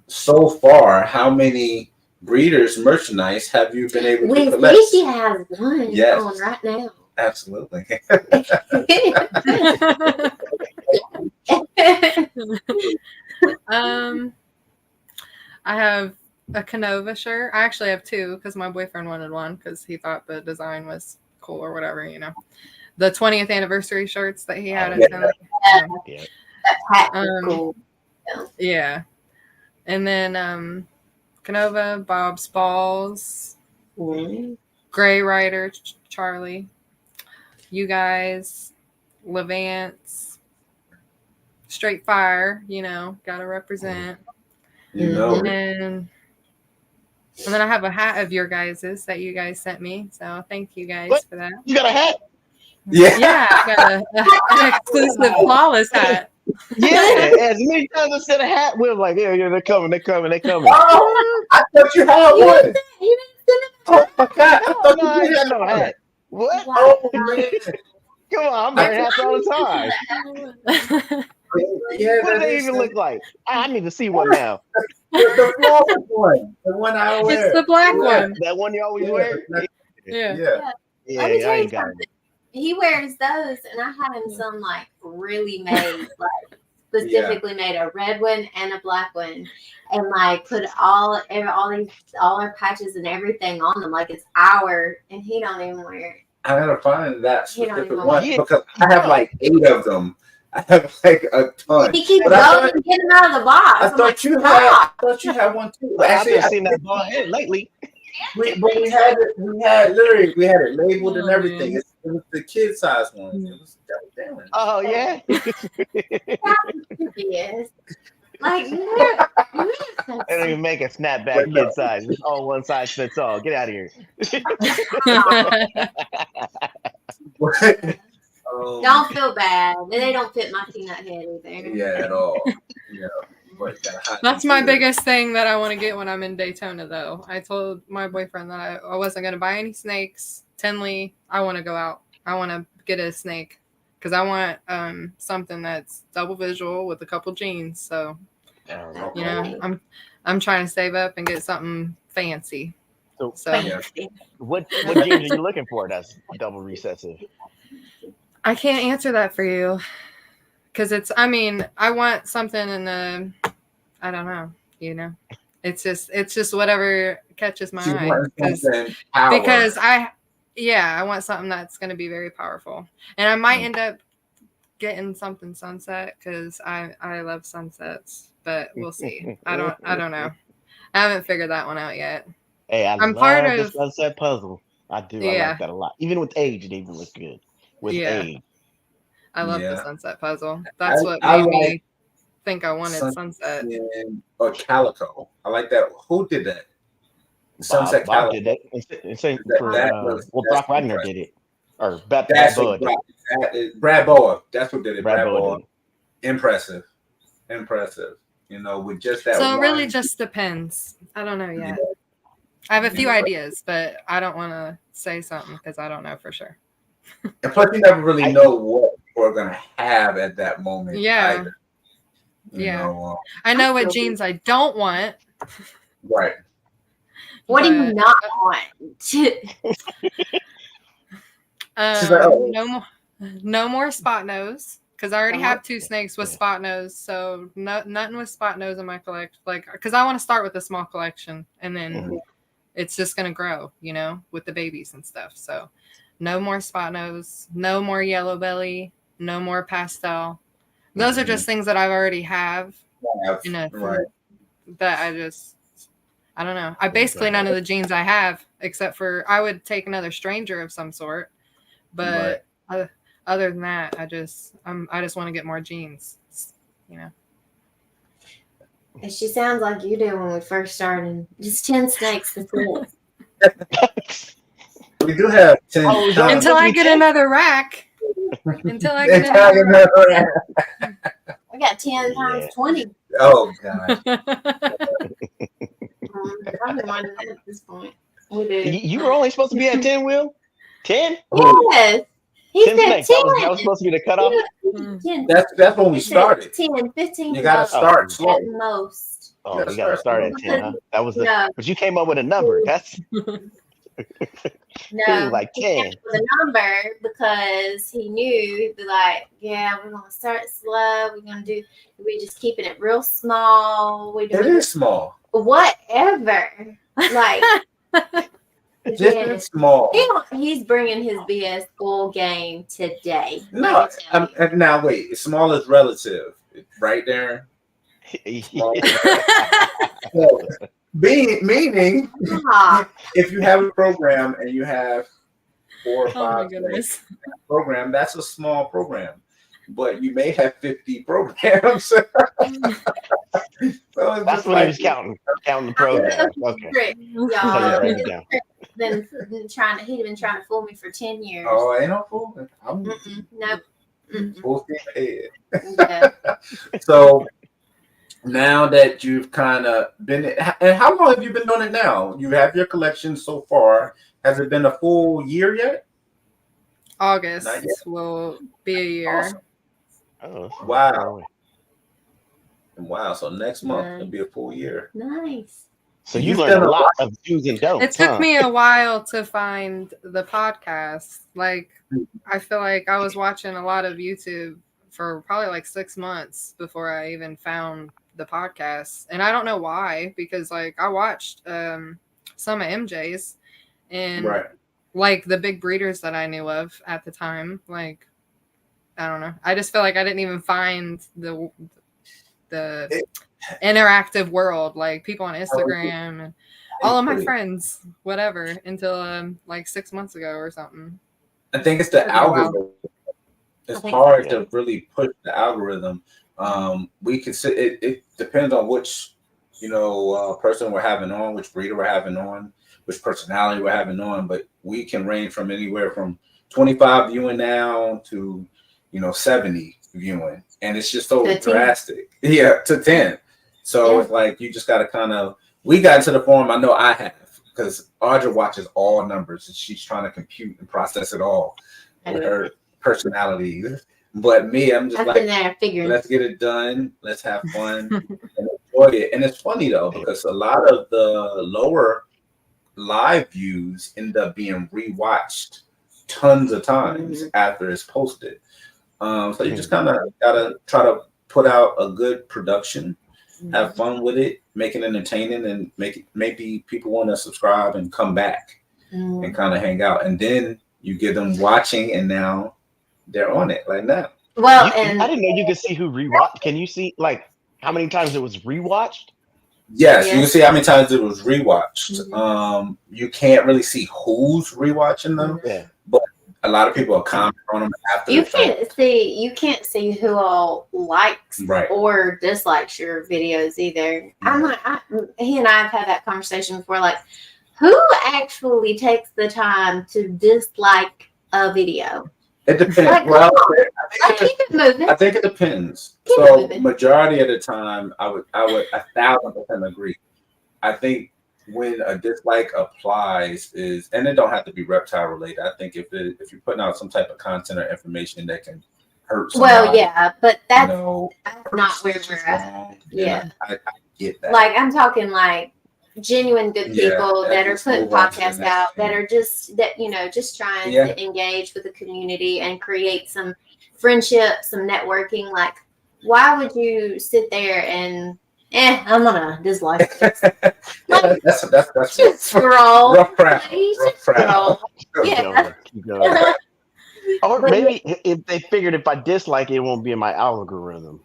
So far, how many breeders merchandise have you been able to collect? She has one on right now. Absolutely. I have a Canova shirt. I actually have two because my boyfriend wanted one because he thought the design was cool or whatever, The 20th anniversary shirts that he had. Hat was cool. Yeah. And then Canova, Bob's Balls, Gray Rider, Charlie, you guys, Levance, Straight Fire, gotta represent. And then I have a hat of your guys's that you guys sent me. So thank you guys for that. You got a hat? Yeah, I got an exclusive flawless hat. Yeah, as many times I said a hat, we're like, yeah, they're coming. Oh, I thought you had one. You Oh my God! I thought I ain't you got had no one. hat. What? Oh man! Come on, I'm wearing hats all the time. Yeah, What do they even look like? I need to see one now. The flawless one, the one I wear. It's the black one. That one you always wear? Yeah. Let me tell I you ain't got something. He wears those, and I had him some like really made, like specifically made a red one and a black one, and like put all our patches and everything on them like it's our, and he don't even wear it. I gotta find that He don't specific even one wear it. because I have like 8 of them. I have like a ton. He keeps But I going and getting them out of the box. I I'm thought like, you stop. had one too. I've Actually, been seeing that bald head lately. we had it labeled and Oh, everything. man. It was the kid size one. It was damn. Oh, yeah? Yes. Like, They don't even make a snapback kid size. It's all one size fits all. Get out of here. don't feel bad. They don't fit my peanut head either. Yeah, at all. Yeah. That's my biggest thing that I want to get when I'm in Daytona, though. I told my boyfriend that I wasn't going to buy any snakes. Tinley, I want to go out. I want to get a snake because I want something that's double visual with a couple jeans. So, I'm trying to save up and get something fancy. So what jeans are you looking for that's double recessive? I can't answer that for you because I want something in the, I don't know, it's just whatever catches my eye because I want something that's going to be very powerful, and I might end up getting something sunset because I love sunsets, but we'll see. I don't know. I haven't figured that one out yet. Hey, I'm part of the sunset puzzle. I do. Yeah. I like that a lot. Even with age, it even looks good. With age. I love the sunset puzzle. That's what made me think I wanted sunset. Or calico. I like that. Who did that? Sunset Bob calico. did that. Brock Wagner did it. Or Brad Boa. Brad Boa. That's what did it. Brad Boa. Impressive. With just that. So it really just depends. I don't know yet. I have a few ideas, but I don't want to say something because I don't know for sure. And plus, you never really know what we're gonna have at that moment. Yeah. Either. I know what jeans I don't want. Right. What do you not want? No more spot nose because I already have 2 snakes with spot nose. So nothing with spot nose in my collection. Because I want to start with a small collection and then it's just gonna grow, with the babies and stuff. So no more spot nose, no more yellow belly, no more pastel. Those are just things that I already have. That I don't know. I basically none of the jeans I have, except for I would take another stranger of some sort. But other than that, I just want to get more jeans. And she sounds like you did when we first started. Just 10 snakes. That's it. We do have 10. Until I get another rack. Until I get another rack. We got 10 times 20. Oh, God. Probably more than that at this point. We do. You were only supposed to be at 10, Will? 10? Yes. He 10 said snakes. 10. That was supposed to be the cutoff? 10. That's when we started. 10, 15. You got to start slow. At most. Oh, you got to start at 10, huh? That was but you came up with a number. That's like 10. With a number because he knew he'd be like, yeah, we're gonna start slow. We're just keeping it real small. It is small. Whatever. Like just small. He's bringing his BS full game today. No, now wait. Small is relative. right there. So, meaning, if you have a program and you have 4 or 5 Oh my goodness. program, that's a small program, but you may have 50 programs. So it's That's when he was counting the programs. Okay. Y'all. Write it down. He'd been trying to fool me for 10 years. Oh, ain't no fooling. Nope. Full steam ahead. Yeah. So now that you've kind of been, and how long have you been doing it now? You have your collection so far. Has it been a full year yet? August will be a year. Awesome. Oh, Wow. Wow. So next month it'll be a full year. Nice. So you learned a lot of do's and don'ts. It took me a while to find the podcast. Like, I feel like I was watching a lot of YouTube for probably like 6 months before I even found the podcast. And I don't know why, because like I watched some of MJ's and like the big breeders that I knew of at the time. Like, I don't know. I just feel like I didn't even find the interactive world, like people on Instagram and all of my friends, whatever, until like 6 months ago or something. I think it's the algorithm. It's hard to really push the algorithm. We can sit. It depends on which person we're having on, which breeder we're having on, which personality we're having on. But we can range from anywhere from 25 viewing now to 70 viewing, and it's just so drastic. Yeah, to 10. So it's like you just got to kind of. We got into the form. I know I have, because Audra watches all numbers and she's trying to compute and process it all with her personality. But me, I'm just like, let's get it done. Let's have fun and enjoy it. And it's funny though, because a lot of the lower live views end up being rewatched tons of times after it's posted. So you just kind of gotta try to put out a good production, have fun with it, make it entertaining, and maybe people want to subscribe and come back and kind of hang out. And then you get them watching, and now they're on it like that. Well, I didn't know you could see who rewatched. Can you see like how many times it was rewatched? Yes, you can see how many times it was rewatched. You can't really see who's rewatching them, but a lot of people are commenting on them after. You can't see who all likes or dislikes your videos either. He and I have had that conversation before. Like, who actually takes the time to dislike a video? It depends. I think it depends. Majority of the time, I would 1,000% agree. I think when a dislike applies and it don't have to be reptile related. I think if you're putting out some type of content or information that can hurt somebody, but that's not where we're at. Yeah, I get that. Like, I'm talking like genuine good people that are putting podcasts out that are just trying to engage with the community and create some friendship, some networking. Like, why would you sit there and I'm gonna dislike this? That's just scroll. Rough crowd. Yeah. Or maybe if they figured if I dislike it, it won't be in my algorithm.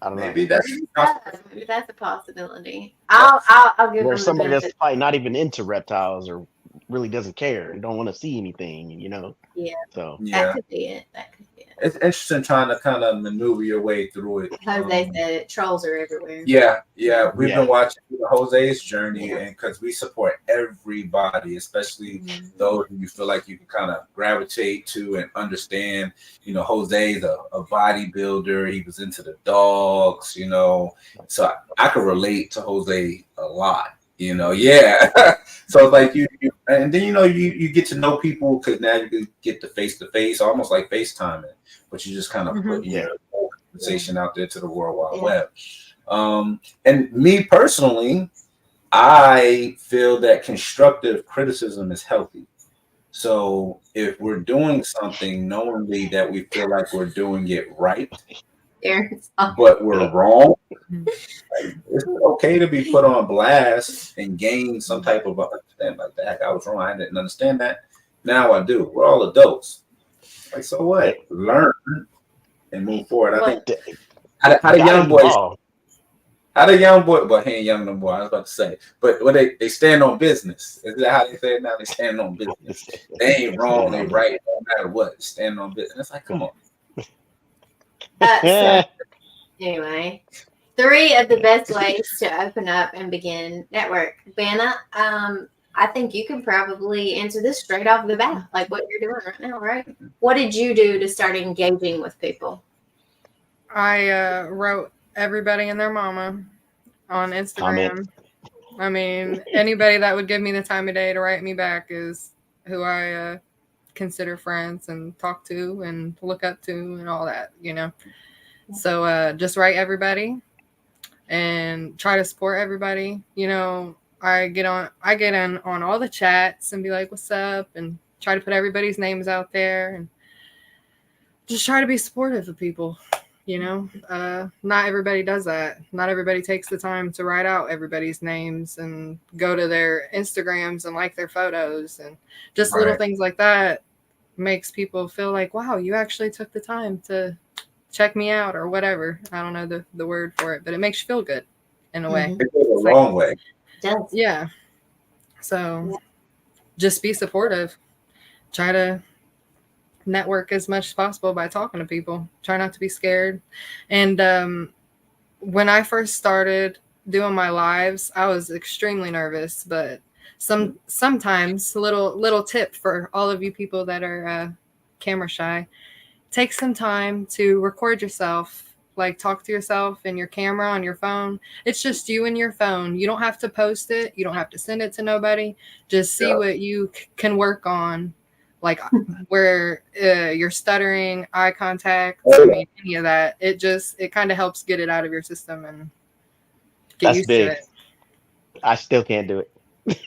I don't know. Maybe that's a possibility. I'll give them somebody that's probably not even into reptiles or really doesn't care and don't want to see anything, Yeah. So that could be it. It's interesting trying to kind of maneuver your way through it. Jose said it. Trolls are everywhere. Yeah. We've been watching Jose's journey, and because we support everybody, especially those who you feel like you can kind of gravitate to and understand. Jose's a bodybuilder. He was into the dogs, so I could relate to Jose a lot. So like you and then you get to know people, because now you can get the face-to-face, almost like FaceTiming, but you just kind of put your conversation out there to the World Wide Web. And me personally, I feel that constructive criticism is healthy. So if we're doing something knowingly that we feel like we're doing it right, but we're wrong, it's okay to be put on blast and gain some type of understanding. Like that, I was wrong. I didn't understand that. Now I do. We're all adults. Like, so what? Learn and move forward. I think Got how the young boys. evolve. How the young boy, well, he ain't young no more. I was about to say, but when they stand on business, is that how they say it now? They stand on business. They ain't wrong, they right, no matter what. Stand on business. It's like, come on. So, anyway, 3 of the best ways to open up and begin network. Banna, I think you can probably answer this straight off the bat, like what you're doing right now, right? What did you do to start engaging with people? I wrote everybody and their mama on Instagram. Comment. I mean, anybody that would give me the time of day to write me back is who I consider friends and talk to and look up to and all that, you know. So just write everybody and try to support everybody. You know, I get in on all the chats and be like, what's up? And try to put everybody's names out there and just try to be supportive of people. You know, not everybody does that. Not everybody takes the time to write out everybody's names and go to their Instagrams and like their photos, and just little things like that makes people feel like, wow, you actually took the time to check me out or whatever. I don't know the word for it, but it makes you feel good in a way. It goes a long way. Yeah. So just be supportive. Try to network as much as possible by talking to people. Try not to be scared. And when I first started doing my lives, I was extremely nervous, but sometimes little tip for all of you people that are camera shy, take some time to record yourself, like talk to yourself in your camera on your phone. It's just you and your phone. You don't have to post it. You don't have to send it to nobody. Just see what you can work on, like where you're stuttering, eye contact, I mean, any of that. It kind of helps get it out of your system and get used to it. I still can't do it.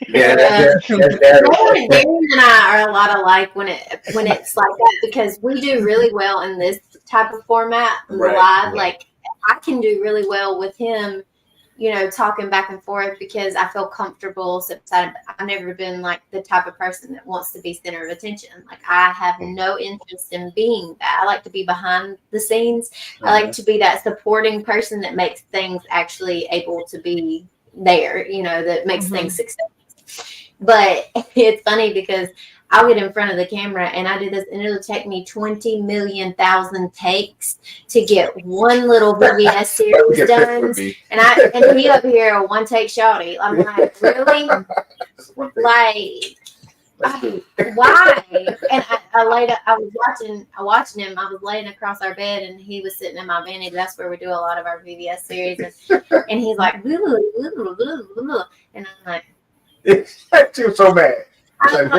Darren and I are a lot alike when it's like that, because we do really well in this type of format, live. Like I can do really well with him, you know, talking back and forth because I feel comfortable. So I've never been like the type of person that wants to be center of attention. Like I have no interest in being that. I like to be behind the scenes. I like to be that supporting person that makes things actually able to be there, you know, that makes things successful. But it's funny because I'll get in front of the camera and I do this, and it'll take me 20 million takes to get one little VBS series done. And he up here a one take shawty. I'm like, really? Like, why? And I was watching him. I was laying across our bed and he was sitting in my vanity. That's where we do a lot of our VBS series. And he's like, and I'm like, she was so mad. I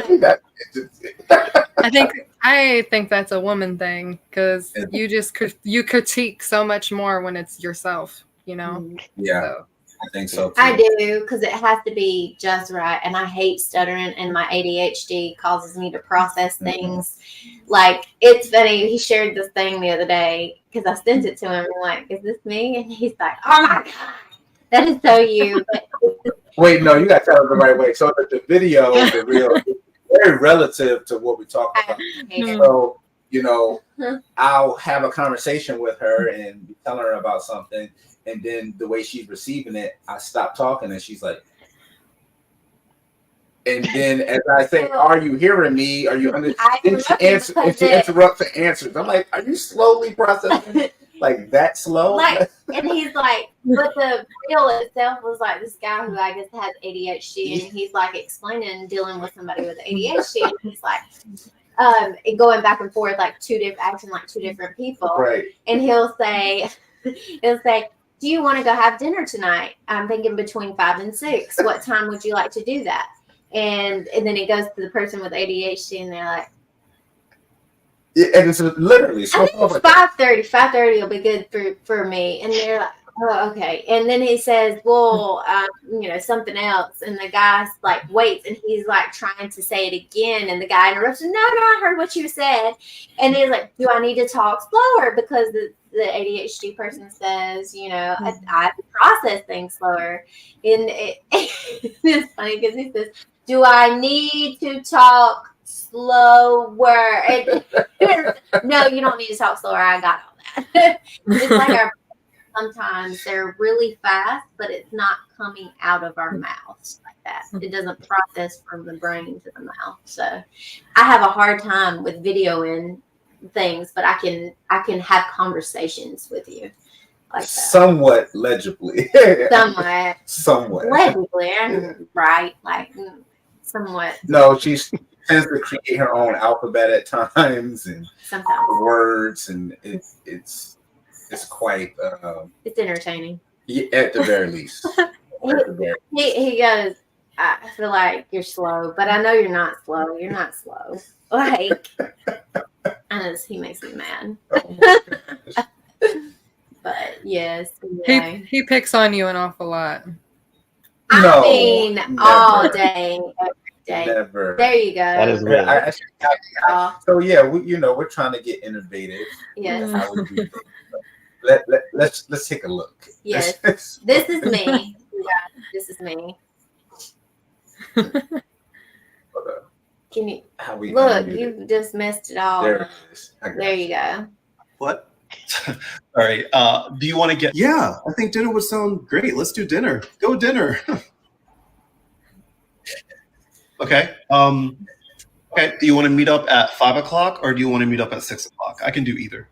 think that's a woman thing, because you critique so much more when it's yourself, you know. Yeah, so I think so too. I do, because it has to be just right, and I hate stuttering, and my ADHD causes me to process things. Like, it's funny, he shared this thing the other day because I sent it to him. I'm like, is this me? And he's like, oh my god, that is so you. Wait, no, you got to tell it the right way. So the video, the real, very relative to what we talked about. So, you know, I'll have a conversation with her and tell her about something, and then the way she's receiving it, I stop talking, and she's like, and then as I say, are you hearing me? Are you understanding? And she interrupts and answers. I'm like, are you slowly processing? Like that slow? Like, and he's like, but the reel itself was like this guy who I guess has ADHD, and he's like explaining and dealing with somebody with ADHD, and he's like, going back and forth like acting like two different people, right? And he'll say, do you want to go have dinner tonight? I'm thinking between 5 and 6. What time would you like to do that? And then it goes to the person with ADHD, and they're like, yeah, and it's literally so. I think it's 5:30. 5:30 will be good for me. And they're like, oh, okay. And then he says, well, you know, something else. And the guy's like, waits, and he's like trying to say it again. And the guy interrupts him. No, I heard what you said. And he's like, do I need to talk slower? Because the ADHD person says, you know, I process things slower. And it's funny because he says, do I need to talk slower? slower. No, you don't need to talk slower. I got all that. It's like our sometimes they're really fast, but it's not coming out of our mouths like that. It doesn't process from the brain to the mouth. So I have a hard time with videoing things, but I can have conversations with you like that. Somewhat legibly. Somewhat legibly, right? Like somewhat. No, she tends to create her own alphabet at times and sometimes words, and it's quite it's entertaining. Yeah, at the very least. He goes, I feel like you're slow, but I know you're not slow. You're not slow. Like, and he makes me mad. But yes, anyway. He picks on you an awful lot. I mean, never. All day, every day. Never. There you go. That is real. So yeah, we're trying to get innovative. Yes. How we do things. Let's take a look. Yes. This is me. This is me. Can you look? You just messed it all. There it is. There you go. What? All right. Do you want to get? Yeah, I think dinner would sound great. Let's do dinner. Go dinner. Okay. Okay. Do you want to meet up at 5 o'clock or do you want to meet up at 6 o'clock? I can do either.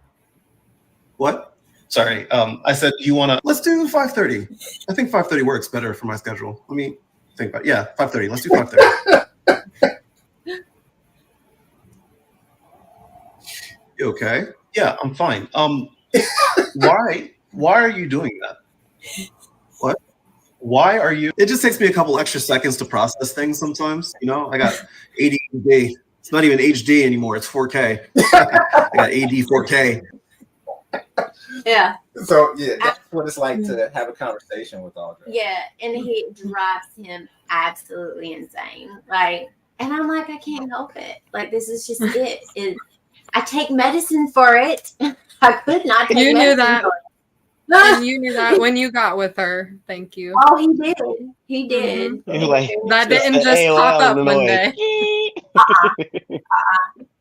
What? Sorry. I said, do you want to? Let's do 5:30. I think 5:30 works better for my schedule. Let me think about it. Yeah, 5:30. Let's do 5:30. You okay? Yeah, I'm fine. Why are you doing that? What? Why are you? It just takes me a couple extra seconds to process things sometimes. You know, I got ADD. It's not even HD anymore. It's 4K. I got AD 4K. Yeah. So yeah, that's what it's like to have a conversation with Audrey. Yeah, and he drives him absolutely insane. Like, and I'm like, I can't help it. Like, this is just it. I take medicine for it. I could not take medicine. You knew that. For it. And you knew that when you got with her. Thank you. Oh, he did. He did. Mm-hmm. Like, that didn't just pop up one day.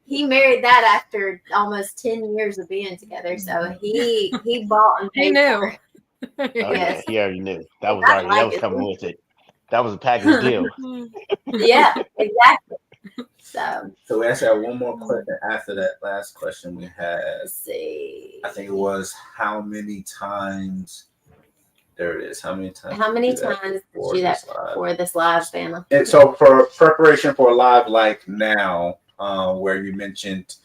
He married that after almost 10 years of being together. So he bought and paid. He knew. Oh, yes. Yeah, he already knew. That was coming with it. That was a package deal. Yeah, exactly. So we actually have one more question after that last question we had. Let's see. I think it was how many times. There it is. How many times? How many times did you do that for this live, Banna? And so for preparation for a live like now, where you mentioned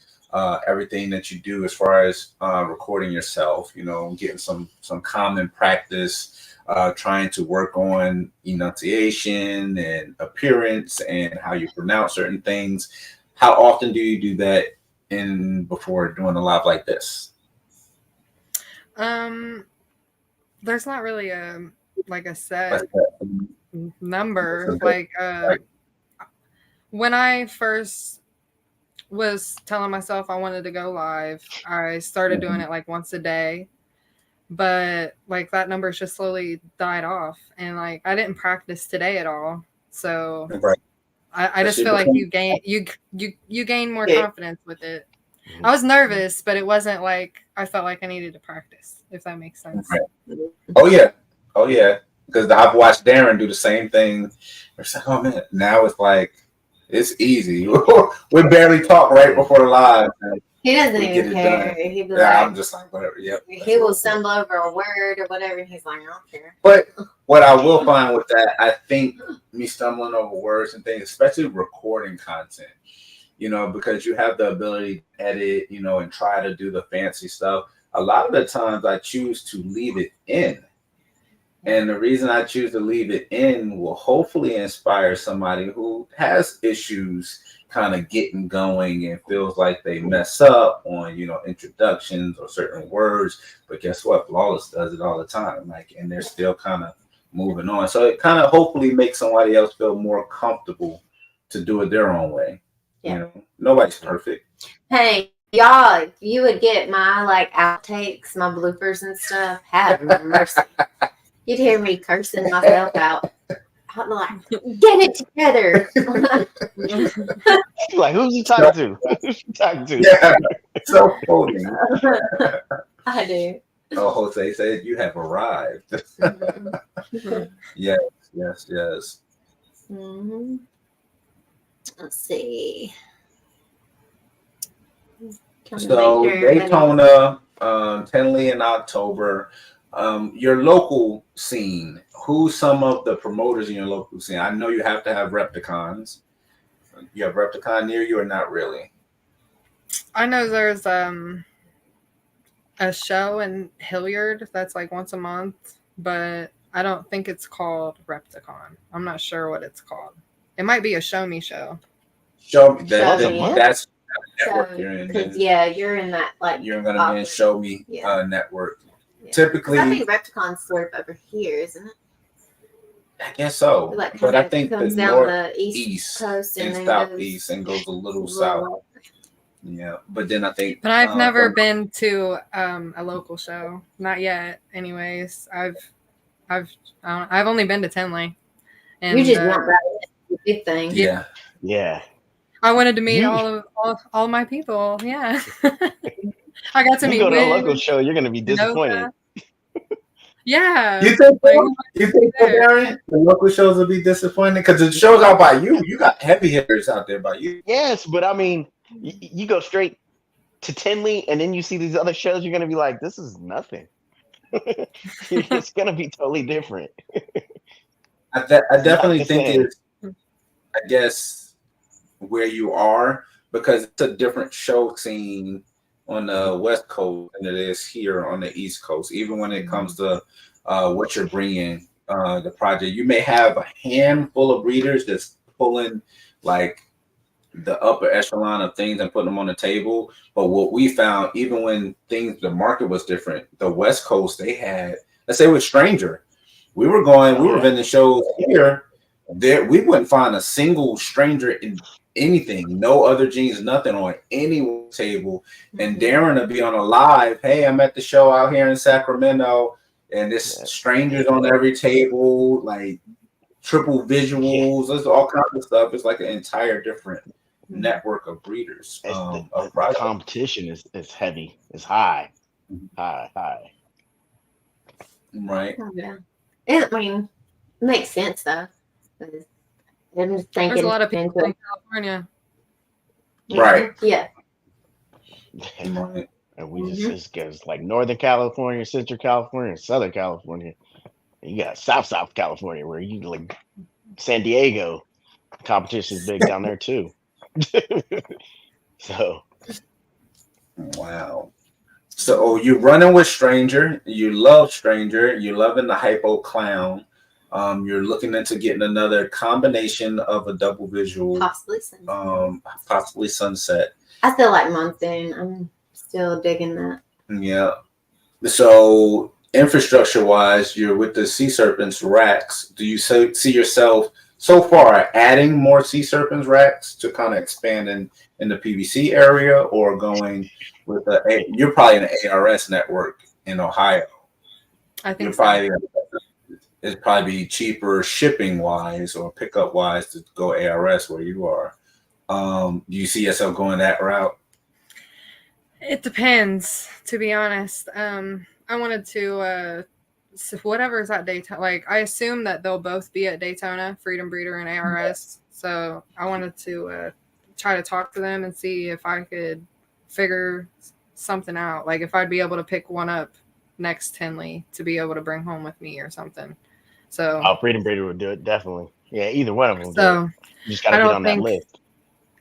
everything that you do as far as recording yourself, getting some common practice. Trying to work on enunciation and appearance and how you pronounce certain things. How often do you do that before doing a live like this? There's not really a set number. Like when I first was telling myself I wanted to go live, I started doing it like once a day. But like that number's just slowly died off, and like I didn't practice today at all, so right. I just feel like you gain more confidence with it. I was nervous, but it wasn't like I felt like I needed to practice, if that makes sense. Right. Oh yeah, because I've watched Darren do the same thing. It's like, oh man, now it's like it's easy. We barely talk right before the live. He doesn't even care. He'd be I'm just like, whatever. Yep. He will stumble over a word or whatever, and he's like, I don't care. But what I will find with that, I think me stumbling over words and things, especially recording content, because you have the ability to edit, and try to do the fancy stuff. A lot of the times I choose to leave it in. And the reason I choose to leave it in will hopefully inspire somebody who has issues kind of getting going and feels like they mess up on, introductions or certain words. But guess what? BALLZ does it all the time. And they're still kind of moving on. So it kind of hopefully makes somebody else feel more comfortable to do it their own way. Yeah. Nobody's perfect. Hey, y'all, if you would get my outtakes, my bloopers and stuff, have mercy. You'd hear me cursing myself out. I'm like, get it together. Like, who's he talking to? Who's he talking to? Yeah, so funny. I do. Oh, Jose said you have arrived. Yes. Mm-hmm. Let's see. So Daytona, Tenley in October. Your local scene. Who's some of the promoters in your local scene? I know you have to have Repticons. You have Repticon near you or not really? I know there's a show in Hilliard that's like once a month, but I don't think it's called Repticon. I'm not sure what it's called. It might be a show me show. Show me that. Show me. That's So, network you're in. you're in that like. You're gonna be in Show Me network. Yeah. Typically, I think Repticon's sort of over here, isn't it? I guess so. Like, but I think comes the down north, the east, coast and then southeast and goes a little south. Yeah, but then I think. But I've never been to a local show, not yet. Anyways, I've only been to Tenley. And you just want that big thing. Yeah. I wanted to meet all my people. Yeah. I got to meet. You go to a local show, you're gonna be disappointed. Yeah. You think Darren, the local shows will be disappointing? Because the shows out by you got heavy hitters out there by you. Yes, but I mean, you go straight to Tenley and then you see these other shows, you're gonna be like, this is nothing. It's gonna be totally different. I definitely think it's, I guess, where you are, because it's a different show scene on the West Coast than it is here on the East Coast. Even when it comes to what you're bringing, the project, you may have a handful of breeders that's pulling like the upper echelon of things and putting them on the table. But what we found, even when the market was different, the West Coast, they had, let's say with Stranger, we were vending shows here. There, we wouldn't find a single Stranger in anything, no other jeans, nothing on any table. And Darren would be on a live, hey, I'm at the show out here in Sacramento, and this Strangers on every table, like triple visuals, there's all kinds of stuff. It's like an entire different network of breeders. The competition is heavy, it's high. High. Right. Oh, yeah. I mean, it makes sense though. I'm just thinking there's a lot of people in California. Right. Yeah. Right. And we just goes like Northern California, Central California, and Southern California. And you got South California where you like San Diego. Competition is big down there too. So wow. So you're running with Stranger, you love Stranger, you're loving the Hypo Clown. You're looking into getting another combination of a double visual, possibly Sunset. I still like Monsoon. I'm still digging that. Yeah. So infrastructure wise, you're with the Sea Serpents racks. Do you see yourself so far adding more Sea Serpents racks to kind of expand in the PVC area, or going with you're probably an ARS network in Ohio? I think it'd probably be cheaper shipping wise or pickup wise to go ARS where you are. Do you see yourself going that route? It depends, to be honest. I wanted to whatever's at Daytona. Like, I assume that they'll both be at Daytona, Freedom Breeder and ARS. So I wanted to try to talk to them and see if I could figure something out. Like, if I'd be able to pick one up next Tenley to be able to bring home with me or something. So Freedom Breeder would do it, definitely. Yeah, either one of them. So you just gotta get on that list.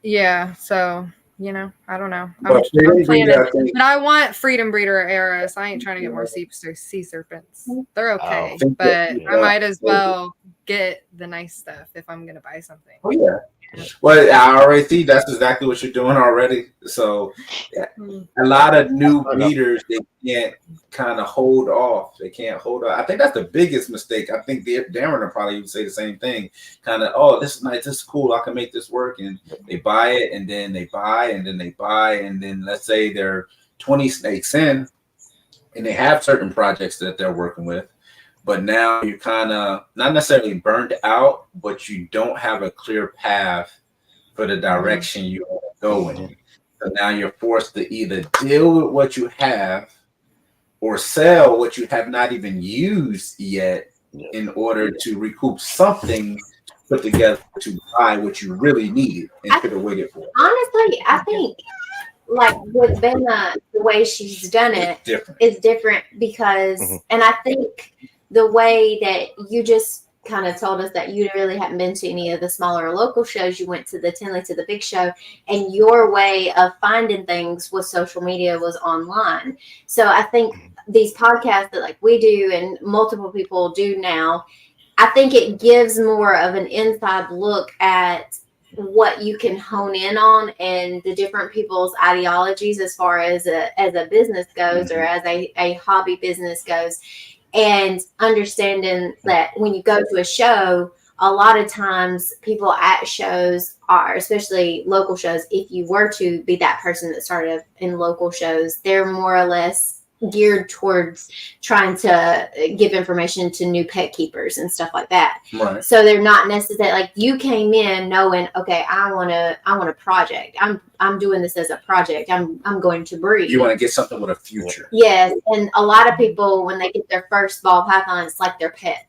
Yeah, so I don't know. I'm planning, but I want Freedom Breeder or ARS. I ain't trying to get more sea serpents. They're okay, but I might as well get the nice stuff if I'm gonna buy something. Oh yeah. Well, I already see that's exactly what you're doing already. So a lot of new breeders, they can't kind of hold off. They can't hold off. I think that's the biggest mistake. I think Darren will probably say the same thing. Kind of, oh, this is nice, this is cool, I can make this work. And they buy it, and then they buy, and then they buy, and then let's say they're 20 snakes in, and they have certain projects that they're working with. but now you're kind of not necessarily burned out, but you don't have a clear path for the direction you want to go in. So now you're forced to either deal with what you have or sell what you have not even used yet in order to recoup something put together to buy what you really needed and could have waited for. Honestly, I think like with Banna, the way she's done it is different because, and I think the way that you just kind of told us that you really hadn't been to any of the smaller local shows, you went to the Tinley to the big show, and your way of finding things with social media was online. So I think these podcasts that like we do and multiple people do now, I think it gives more of an inside look at what you can hone in on and the different people's ideologies as far as a business goes or as a hobby business goes, and understanding that when you go to a show, a lot of times people at shows are, especially local shows, if you were to be that person that started in local shows, they're more or less geared towards trying to give information to new pet keepers and stuff like that. Right. So they're not necessarily like you came in knowing, okay, I want a project. I'm doing this as a project. I'm going to breed. You want to get something with a future. Yes, and a lot of people when they get their first ball python, it's like their pet.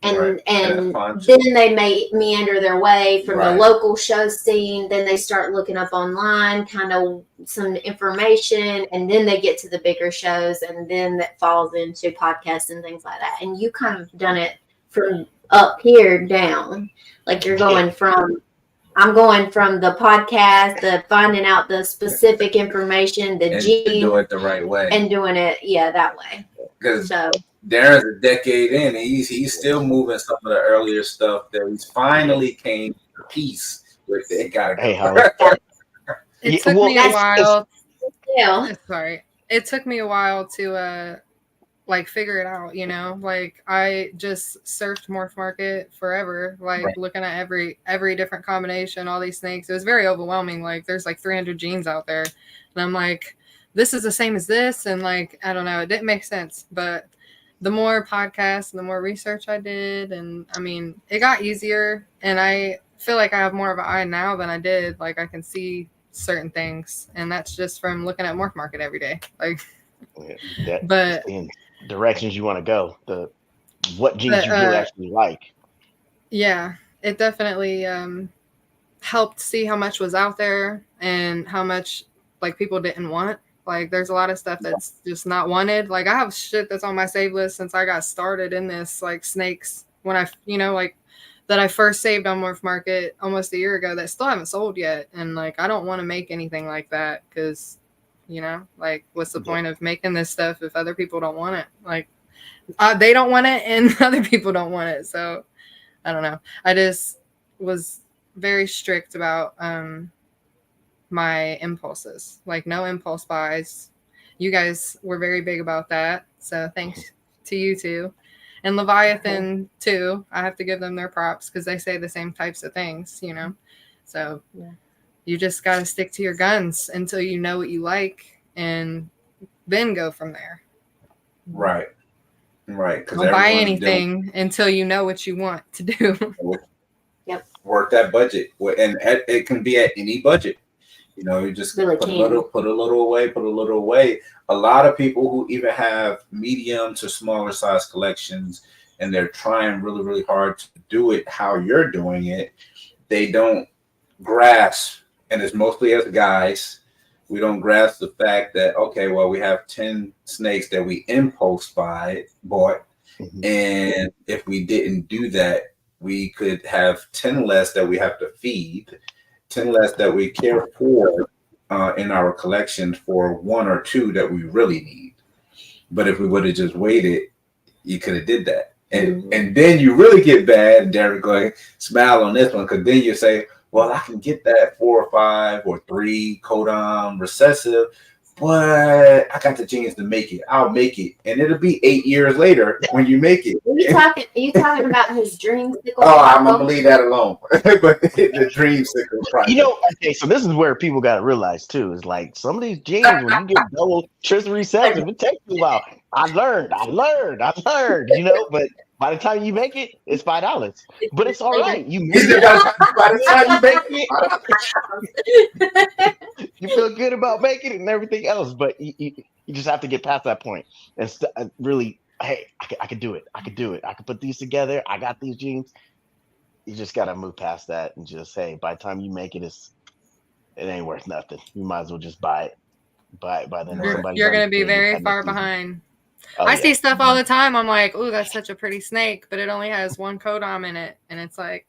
And then they may meander their way from the local show scene. Then they start looking up online, kind of some information, and then they get to the bigger shows, and then that falls into podcasts and things like that. And you kind of done it from up here down, like you're going from. I'm going from the podcast, the finding out the specific information, the gene, do it the right way, and doing it that way. Because Darren's a decade in, and he's still moving some of the earlier stuff that he's finally came to peace with. It got It took me a while. Sorry, it took me a while to like figure it out. You know, like I just surfed Morph Market forever, like looking at every different combination, all these snakes. It was very overwhelming. Like there's like 300 genes out there, and I'm like, this is the same as this, and like I don't know, it didn't make sense, but the more podcasts and the more research I did, and I mean, it got easier, and I feel like I have more of an eye now than I did. Like I can see certain things, and that's just from looking at Morph Market every day. Like, but in directions you want to go, what genes you really actually like. Yeah, it definitely helped see how much was out there and how much like people didn't want. Like there's a lot of stuff that's just not wanted. Like I have shit that's on my save list since I got started in this, like snakes when I, like that I first saved on Morph Market almost a year ago that still haven't sold yet. And like, I don't want to make anything like that because, like what's the point of making this stuff if other people don't want it? Like they don't want it and other people don't want it. So I don't know. I just was very strict about, my impulses, like no impulse buys. You guys were very big about that, so thanks to you too, and Leviathan too. I have to give them their props because they say the same types of things, so you just got to stick to your guns until you know what you like and then go from there. Right. Don't buy anything until you know what you want to do. Work that budget, and it can be at any budget. You just really put a little away. A lot of people who even have medium to smaller size collections, and they're trying really, really hard to do it how you're doing it, they don't grasp, and it's mostly as guys, we don't grasp the fact that, okay, well, we have 10 snakes that we impulse bought, and if we didn't do that, we could have 10 less that we have to feed, 10 less that we care for in our collection for one or two that we really need. But if we would have just waited, you could have did that. And then you really get bad, and Derek going, smile on this one, because then you say, well, I can get that 4 or 5 or 3 codon recessive What? I got the genes to make it. I'll make it, and it'll be 8 years later when you make it. Are you talking about his dreamsicle? Oh, I'm gonna leave that alone. But the dreamsicle project. You know, okay, so this is where people got to realize too is like some of these genes when you get double, triple recessive, it takes you a while. I learned, you know, but by the time you make it, it's $5. But it's all right. You made it. By the time you make it, You feel good about making it and everything else, but you just have to get past that point and really, hey, I can do it. I can do it. I can put these together. I got these genes. You just got to move past that and just, hey, by the time you make it, it ain't worth nothing. You might as well just buy it. By then, You're going to be very far behind. Oh, I see stuff all the time. I'm like, oh, that's such a pretty snake, but it only has one codom in it, and it's like,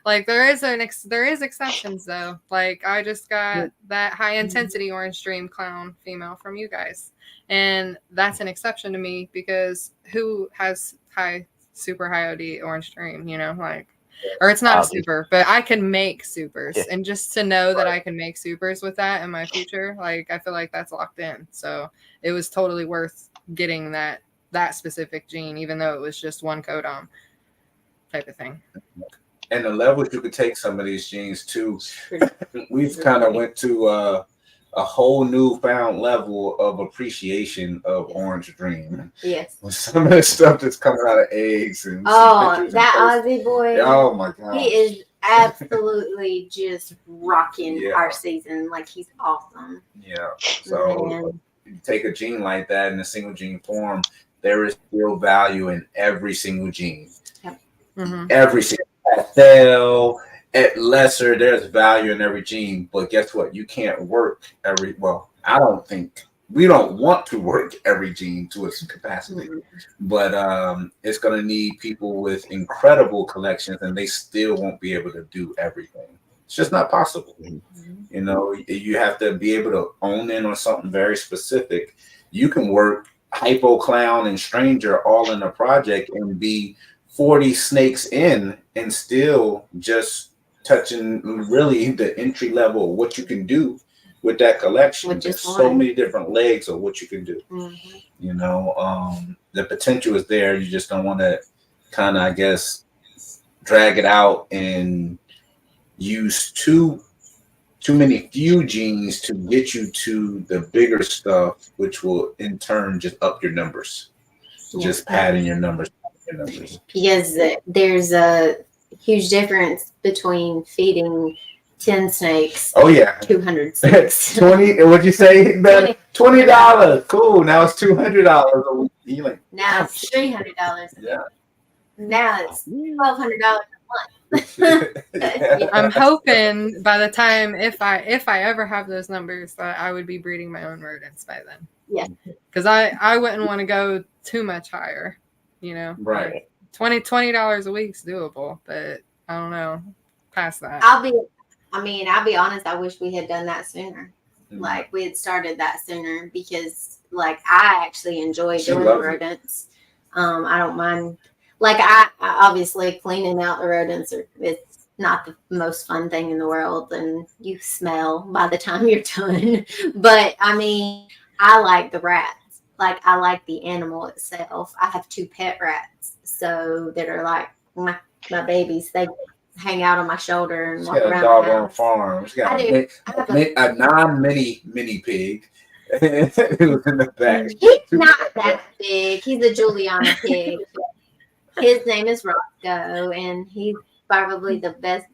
like there is exceptions though. Like I just got that high intensity orange dream clown female from you guys, and that's an exception to me because who has super high OD orange dream? You know, like. Or it's not a super, but I can make supers. Yeah. And just to know that I can make supers with that in my future, like I feel like that's locked in. So it was totally worth getting that specific gene, even though it was just one codon type of thing. And the levels you could take some of these genes to, we've kind of went to a whole newfound level of appreciation of Orange Dream. Yes. With some of the stuff that's coming out of eggs and that Aussie boy. Oh my god. He is absolutely just rocking our season. Like he's awesome. Yeah. So you take a gene like that in a single gene form, there is still value in every single gene. Yep. Mm-hmm. Every single cell. At lesser, there's value in every gene, but guess what? You can't work I don't think we don't want to work every gene to its capacity, but it's going to need people with incredible collections, and they still won't be able to do everything. It's just not possible. You know, you have to be able to own in on something very specific. You can work Hypo, Clown, and Stranger all in a project and be 40 snakes in and still just touching really the entry level of what you can do with that collection. There's so many different legs of what you can do. Mm-hmm. You know, the potential is there. You just don't want to kind of, I guess, drag it out and use too many few genes to get you to the bigger stuff, which will in turn just up your numbers. Just padding your numbers. Because there's a huge difference between feeding 10 snakes. Oh yeah, 200 snakes. 20. What'd you say? $20. Cool. Now it's $200 a week. Healing. Now it's $300. Yeah. Now it's $1,200 a month. I'm hoping by the time if I ever have those numbers that I would be breeding my own rodents by then. Yeah. Because I wouldn't want to go too much higher. You know. Right. Like $20 a week's doable, but I don't know. Past that. I'll be honest, I wish we had done that sooner. Like we had started that sooner because like I actually enjoy doing rodents. I don't mind, like I obviously cleaning out the rodents it's not the most fun thing in the world and you smell by the time you're done. But I mean, I like the rats. Like I like the animal itself. I have 2 pet rats, so that are like my babies. They hang out on my shoulder and walk around. A dog on a farm. She got a non-mini pig. Who's in the back. He's not that big. He's a Juliana pig. His name is Roscoe, and he's probably the best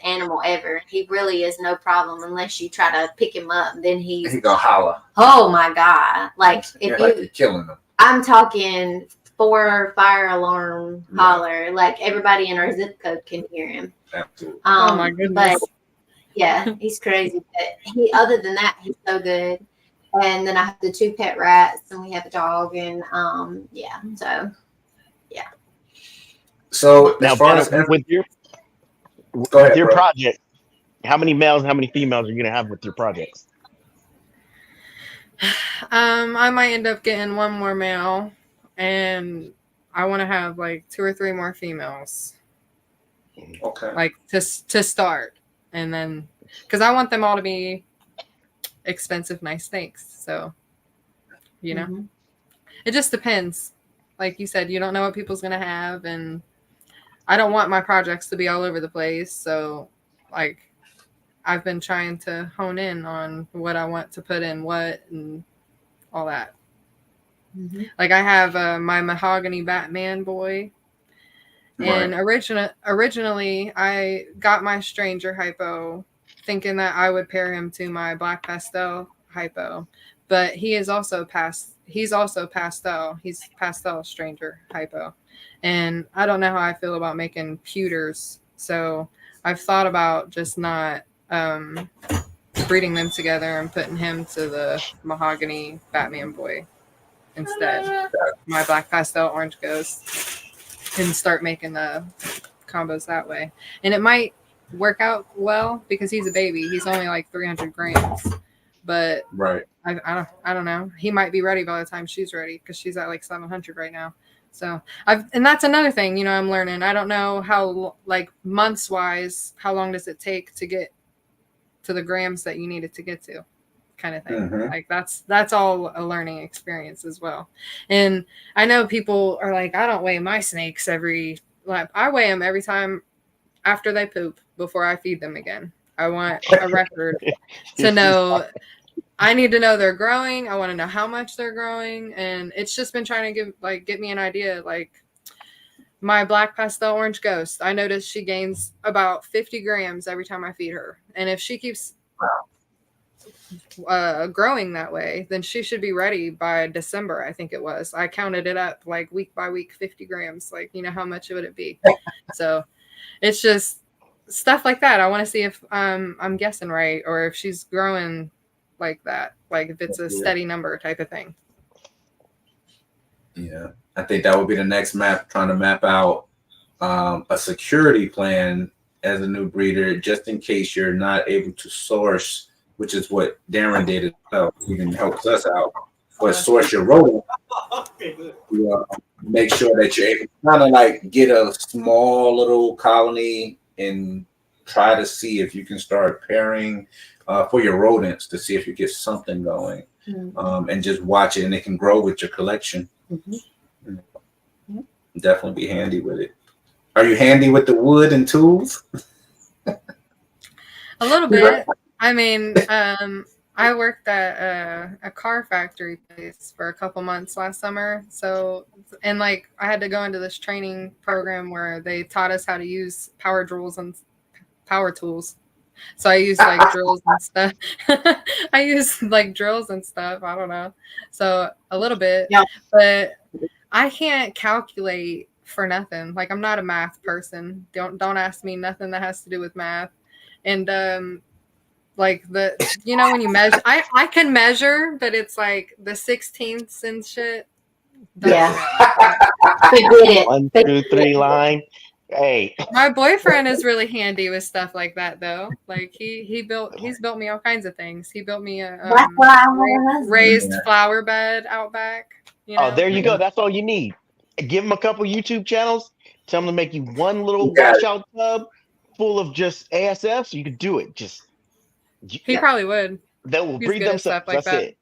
animal ever. He really is no problem unless you try to pick him up. Then he's gonna holler. Oh my god! Like if you're killing him. I'm talking 4 fire alarm holler. Like everybody in our zip code can hear him. Absolutely. Oh my goodness. But yeah, he's crazy. But other than that, he's so good. And then I have the 2 pet rats, and we have a dog, and So now, as far as with your project, how many males, how many females are you gonna have with your projects? I might end up getting 1 more male, and I want to have like 2 or 3 more females. Okay. Like to start, and then because I want them all to be expensive, nice snakes. So, you know, it just depends. Like you said, you don't know what people's going to have. And I don't want my projects to be all over the place. So, like, I've been trying to hone in on what I want to put in what and all that. Like, I have my mahogany Batman boy. And originally, I got my stranger hypo thinking that I would pair him to my black pastel hypo, but he's also pastel. He's pastel stranger hypo, and I don't know how I feel about making pewters. So I've thought about just not breeding them together and putting him to the mahogany Batman boy instead. My black pastel orange ghost. And start making the combos that way. And it might work out well because he's a baby. He's only like 300 grams. But I don't know. He might be ready by the time she's ready because she's at like 700 right now. So and that's another thing, you know, I'm learning. I don't know how, like, months wise, how long does it take to get to the grams that you need it to get to, kind of thing. Like that's all a learning experience as well. And I know people are like, I don't weigh my snakes I weigh them every time after they poop before I feed them again. I want a record to know. I need to know they're growing. I want to know how much they're growing. And it's just been trying to get me an idea. Like my black pastel orange ghost, I noticed she gains about 50 grams every time I feed her. And if she keeps growing that way, then she should be ready by December. I think it was. I counted it up like week by week, 50 grams. Like, you know, how much would it be? So it's just stuff like that. I want to see if I'm guessing right or if she's growing like that, like if it's a steady number type of thing. Yeah, I think that would be the next map, trying to map out a security plan as a new breeder, just in case you're not able to source, which is what Darren did as well. He even helps us out. But source your rodent. Make sure that you're able to kind of like get a small little colony and try to see if you can start pairing for your rodents to see if you get something going, and just watch it, and it can grow with your collection. Definitely be handy with it. Are you handy with the wood and tools? A little bit. I mean, I worked at a car factory place for a couple months last summer. So, and like I had to go into this training program where they taught us how to use power drills and power tools. So I used like drills and stuff. I used like drills and stuff. I don't know. So a little bit, but I can't calculate for nothing. Like I'm not a math person. Don't ask me nothing that has to do with math. And like you know, when you measure, I can measure, but it's like the 16ths and shit. Yeah. 1, 2, 3 line. Hey, my boyfriend is really handy with stuff like that, though. Like he's built me all kinds of things. He built me a raised flower bed out back. You know? Oh, there you go. That's all you need. Give him a couple YouTube channels. Tell him to make you one little washout tub full of just ASFs. You could do it. He probably would. They will breed themselves. Like that's it.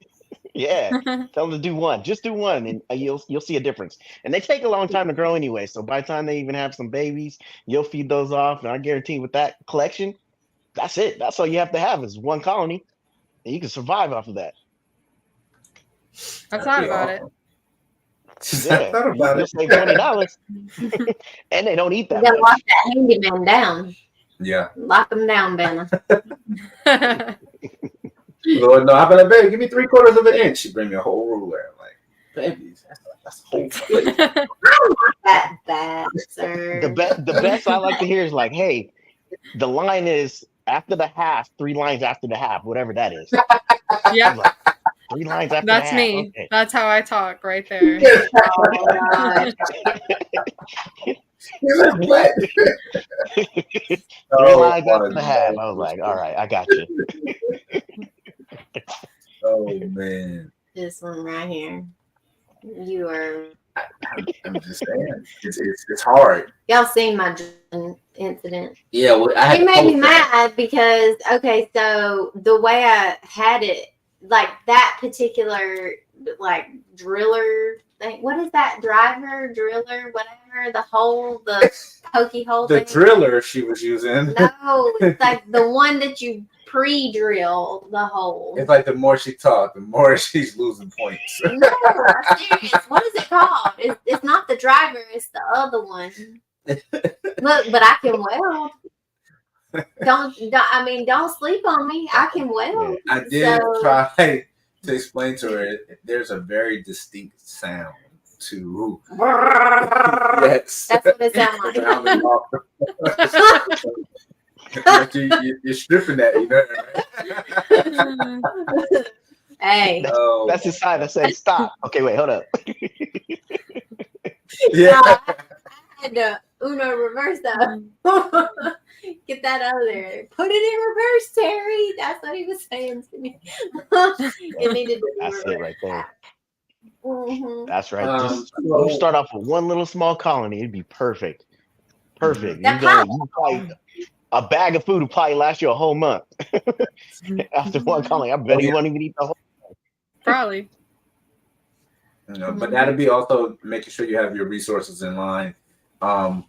Yeah. Tell them to do one. Just do one, and you'll see a difference. And they take a long time to grow anyway. So by the time they even have some babies, you'll feed those off. And I guarantee with that collection, that's it. That's all you have to have is one colony, and you can survive off of that. I've thought about it. Yeah, you'll save $20, and they don't eat that. You gotta lock that handyman down. Yeah, lock them down, Banna. Lord, no, I'm like, baby, give me 3/4 of an inch. She bring me a whole ruler. I'm like, baby, that's a whole foot. I don't want that bad, sir. The best I like to hear is like, hey, the line is after the half, 3 lines after the half, whatever that is. Yeah. Like, 3 lines after That's the half. me. Okay. That's how I talk right there. Oh, God. 3 lines after the half. I was like, all right, I got you. Oh man. This one right here. You are I'm just saying, it's hard. Y'all seen my drilling incident? Yeah, well, I had It made me to post that. mad because so the way I had it, like that particular like driller thing. What is that? Driller, whatever. The pokey hole The thing. driller she was using. No, it's like the one that you pre-drill the hole. It's like the more she talks, the more she's losing points. No, I'm serious. What is it called? It's not the driver. It's the other one. Look, but I can weld. Don't sleep on me. I can weld. I did try to explain to her there's a very distinct sound to yes. That's what it sounds like. You're stripping that, you know. Hey, that's his sign that says stop. Okay, wait, hold up. Yeah. I had to Uno reverse that. Get that out of there. Put it in reverse, Terry. That's what he was saying to me. It needed to be That's reversed. it right there. Mm-hmm. That's right. Just you start off with one little small colony, it'd be perfect. Perfect. You probably a bag of food would probably last you a whole month. After one colony, I bet you won't even eat the whole. Probably. You know, but that'll be also making sure you have your resources in line.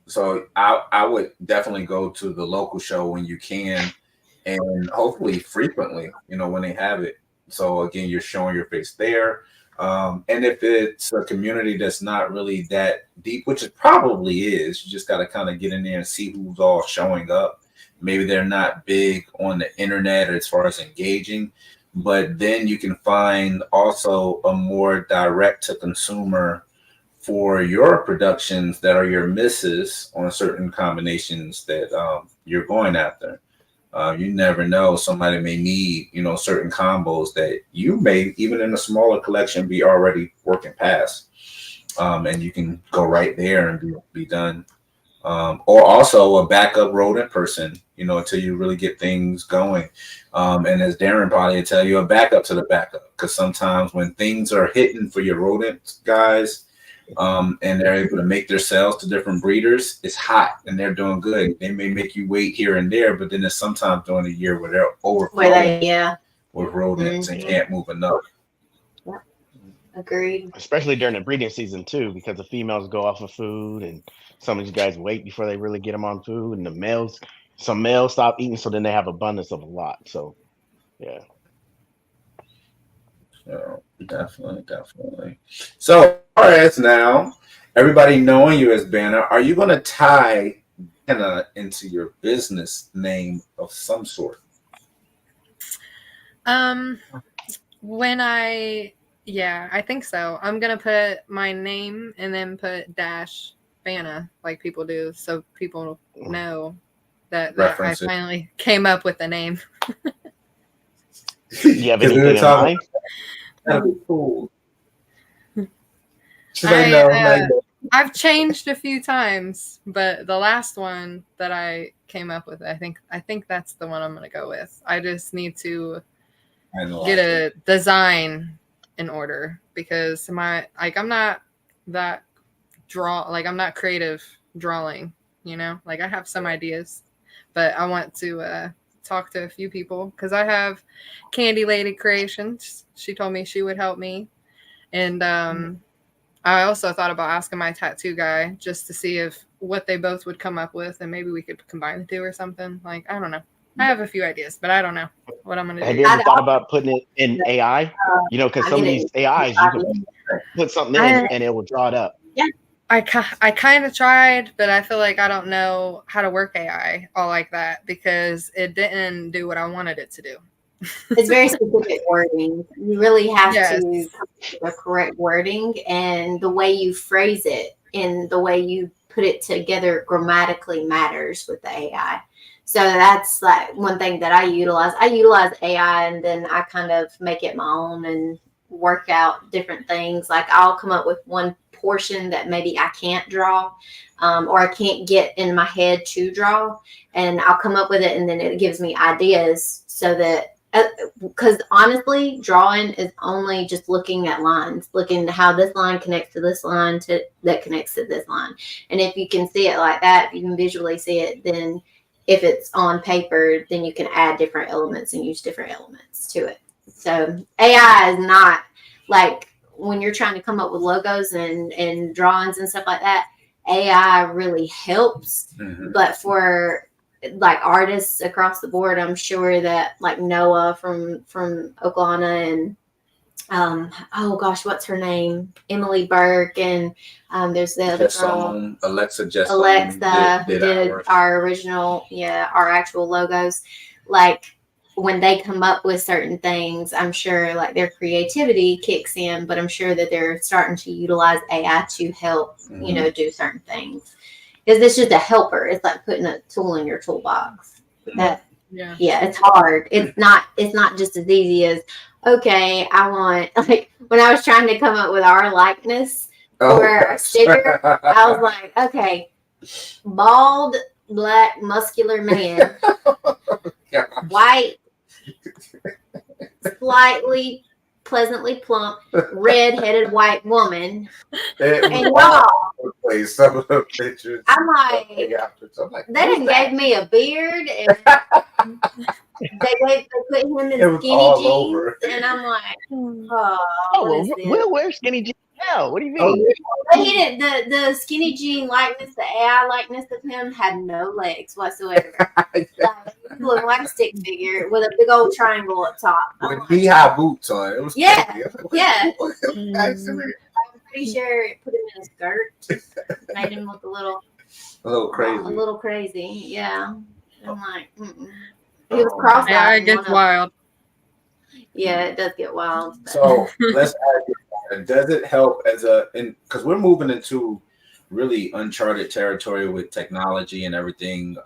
So I would definitely go to the local show when you can, and hopefully frequently, you know, when they have it. So again, you're showing your face there. And if it's a community that's not really that deep, which it probably is, you just got to kind of get in there and see who's all showing up. Maybe they're not big on the internet as far as engaging, but then you can find also a more direct to consumer for your productions that are your misses on certain combinations that you're going after. You never know, somebody may need, you know, certain combos that you may, even in a smaller collection, be already working past. And you can go right there and be done. Or also a backup rodent person, you know, until you really get things going. And as Darren probably will tell you, a backup to the backup. Because sometimes when things are hitting for your rodent guys, and they're able to make their sales to different breeders, it's hot and they're doing good. They may make you wait here and there, but then there's sometimes during the year where they're overflowing with rodents and can't move enough. Yeah. Agreed. Especially during the breeding season too, because the females go off of food and some of these guys wait before they really get them on food, and some males stop eating, so then they have abundance of a lot. So yeah. So definitely. So as now, everybody knowing you as Banna, are you going to tie Banna into your business name of some sort? I think so. I'm gonna put my name and then put dash Banna like people do, so people know that I finally came up with the name. Do you have anything in mind? That'd be cool. I've changed a few times, but the last one that I came up with, I think that's the one I'm gonna go with. I just need to get a design in order because I'm not creative drawing, you know, like I have some ideas, but I want to talk to a few people because I have Candy Lady Creations. She told me she would help me, and I also thought about asking my tattoo guy just to see what they both would come up with, and maybe we could combine the two or something. Like, I don't know. I have a few ideas, but I don't know what I'm going to do. Have you ever thought about putting it in AI? You know, because some of these AIs, you can put something in and it will draw it up. Yeah. I kind of tried, but I feel like I don't know how to work AI all like that because it didn't do what I wanted it to do. It's very specific wording. You really have to come up with the correct wording, and the way you phrase it and the way you put it together grammatically matters with the AI. So that's like one thing that I utilize. I utilize AI and then I kind of make it my own and work out different things. Like I'll come up with one portion that maybe I can't draw or I can't get in my head to draw, and I'll come up with it, and then it gives me ideas so that because honestly, drawing is only just looking at lines, looking at how this line connects to this line that connects to this line. And if you can see it like that, if you can visually see it, then if it's on paper, then you can add different elements and use different elements to it. So AI is not like when you're trying to come up with logos and drawings and stuff like that, AI really helps. But for like artists across the board, I'm sure that like Noah from Oklahoma and oh gosh, what's her name? Emily Burke, and there's the other girl, Alexa did our original, our actual logos. Like when they come up with certain things, I'm sure like their creativity kicks in, but I'm sure that they're starting to utilize AI to help, do certain things. Because it's just a helper. It's like putting a tool in your toolbox. It's hard. It's not just as easy as, okay, I want, like when I was trying to come up with our likeness for a sticker, I was like, okay, bald, black, muscular man, white, slightly pleasantly plump, red-headed white woman. And y'all, some of the pictures. I'm like, they done gave me a beard, and they put him in skinny jeans, and I'm like, we'll wear skinny jeans now. What do you mean? But he didn't. The skinny jean likeness, the AI likeness of him had no legs whatsoever. He looked like a stick figure with a big old triangle up top. With knee-high boots on. It was crazy. I'm pretty sure it put him in a skirt, made him look a little crazy. Yeah, I'm like, he was cross-eyed. Yeah, it gets wild. Yeah, it does get wild. So let's ask you, does it help because we're moving into really uncharted territory with technology and everything,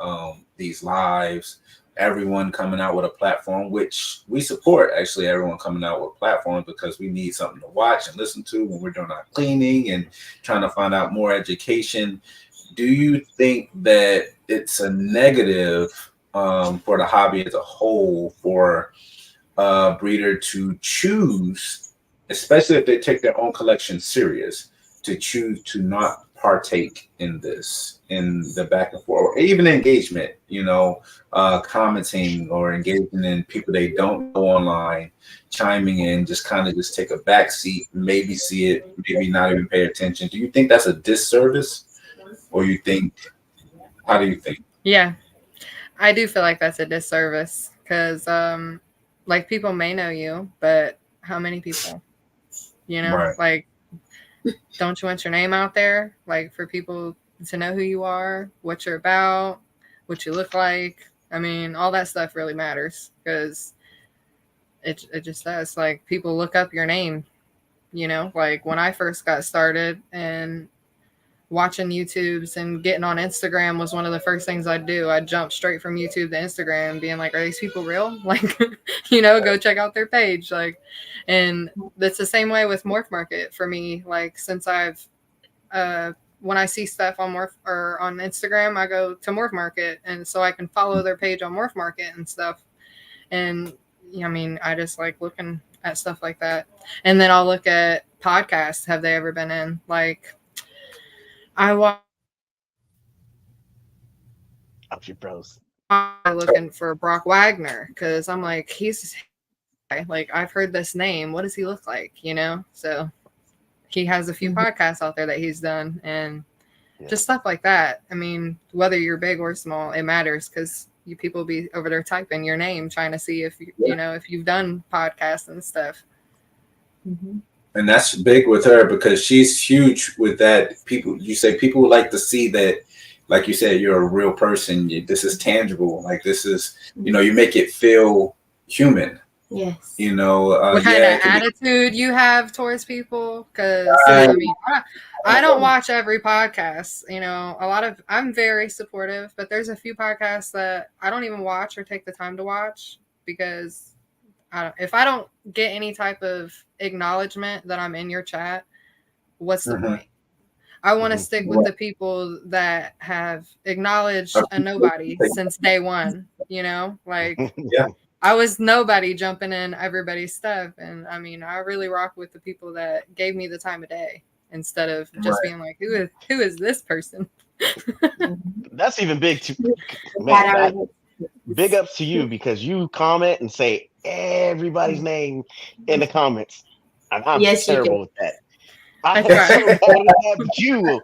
these lives, everyone coming out with a platform, which we support, actually, everyone coming out with platforms because we need something to watch and listen to when we're doing our cleaning and trying to find out more education. Do you think that it's a negative for the hobby as a whole for a breeder to choose, especially if they take their own collection serious, to choose to not partake in this, in the back and forth, or even engagement, commenting or engaging in people they don't know online, chiming in, just take a back seat, maybe see it, maybe not even pay attention? Do you think that's a disservice, or how do you think? Yeah, I do feel like that's a disservice because like people may know you, but how many people, Right. Like, don't you want your name out there? Like for people to know who you are, what you're about, what you look like. I mean, all that stuff really matters because it just does. Like people look up your name, like when I first got started and watching YouTubes and getting on Instagram was one of the first things I'd do. I'd jump straight from YouTube to Instagram being like, are these people real? Like, go check out their page. Like, and that's the same way with Morph Market for me. Like, since I've, when I see stuff on on Instagram, I go to Morph Market. And so I can follow their page on Morph Market and stuff. And I mean, I just like looking at stuff like that. And then I'll look at podcasts. Have they ever been in? Like, I'm looking for Brock Wagner because I'm like, he's like, I've heard this name. What does he look like? So he has a few podcasts out there that he's done and just stuff like that. I mean, whether you're big or small, it matters because you people be over there typing your name, trying to see if if you've done podcasts and stuff. Mm-hmm. And that's big with her because she's huge with that. People would like to see that, like you said, you're a real person. This is tangible. Like this is, you make it feel human. Yes. What kind of attitude you have towards people? Because I mean, I don't watch every podcast. I'm very supportive, but there's a few podcasts that I don't even watch or take the time to watch because if I don't get any type of acknowledgement that I'm in your chat, what's the point? I want to stick with the people that have acknowledged a nobody since day one, like I was nobody jumping in everybody's stuff. And I mean, I really rock with the people that gave me the time of day instead of just being like, who is this person? That's even big to man. Big ups to you because you comment and say everybody's name in the comments. And I'm terrible with that. I'm terrible with that, but you will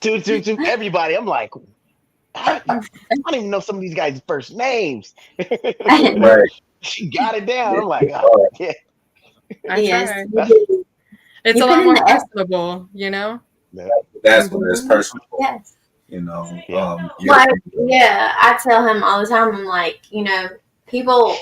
to everybody. I'm like, I don't even know some of these guys' first names. Right. She got it down. I'm like, oh, yeah. I try. It's a lot more personable, you know? That's what it's personal. Yes. You know, I tell him all the time, I'm like, you know, people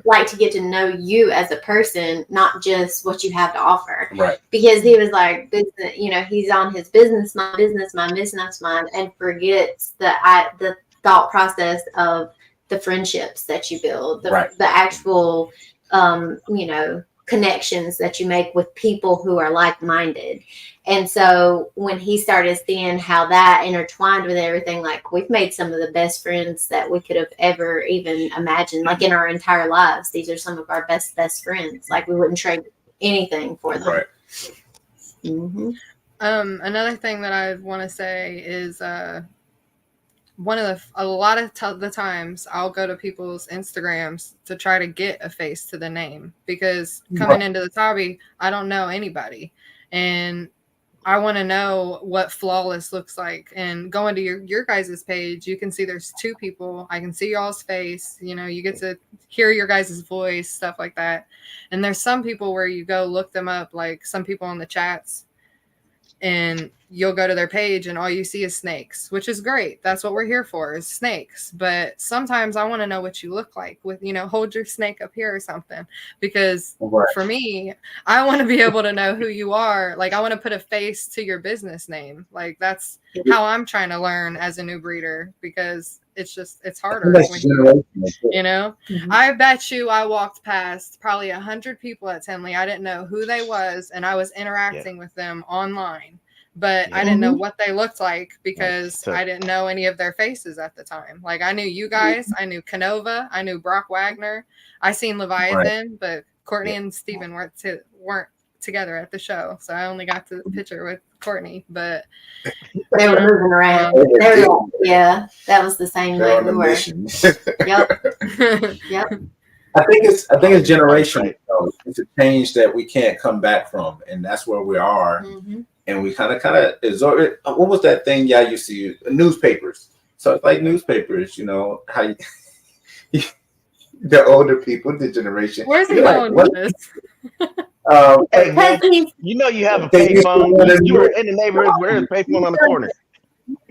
like to get to know you as a person, not just what you have to offer. Right. Because he was like, you know, he's on his business mind, and forgets the thought process of the friendships that you build, the actual, you know, connections that you make with people who are like-minded. And so when he started seeing how that intertwined with everything, like we've made some of the best friends that we could have ever even imagined, like in our entire lives. These are some of our best friends. Like we wouldn't trade anything for them. Right. Mm-hmm. Another thing that I want to say is a lot of the times I'll go to people's Instagrams to try to get a face to the name, because coming into the hobby, I don't know anybody, and I want to know what flawless looks like. And going to your guys' page, you can see there's 2 people. I can see y'all's face. You know, you get to hear your guys' voice, stuff like that. And there's some people where you go look them up, like some people on the chats, and you'll go to their page and all you see is snakes, which is great. That's what we're here for, is snakes. But sometimes I want to know what you look like with, you know, hold your snake up here or something, because for me, I want to be able to know who you are. Like I want to put a face to your business name. Like that's how I'm trying to learn as a new breeder, because it's harder when you know. I bet you I walked past probably 100 people at Tinley. I didn't know who they was, and I was interacting with them online, but I didn't know what they looked like because I didn't know any of their faces at the time. Like I knew you guys, I knew Canova, I knew Brock Wagner, I seen Leviathan, but Courtney and Steven weren't together at the show, so I only got to the picture with Courtney, but they were moving around. That was the same way we were. Yep. I think it's generational. It's a change that we can't come back from, and that's where we are. And we kind of absorb it. What was that thing y'all used to use? Newspapers. So it's like newspapers, you know, how you the older people, the generation. Where's he going with this? You know, you have a payphone. You were in the neighborhood where there's a payphone on the corner.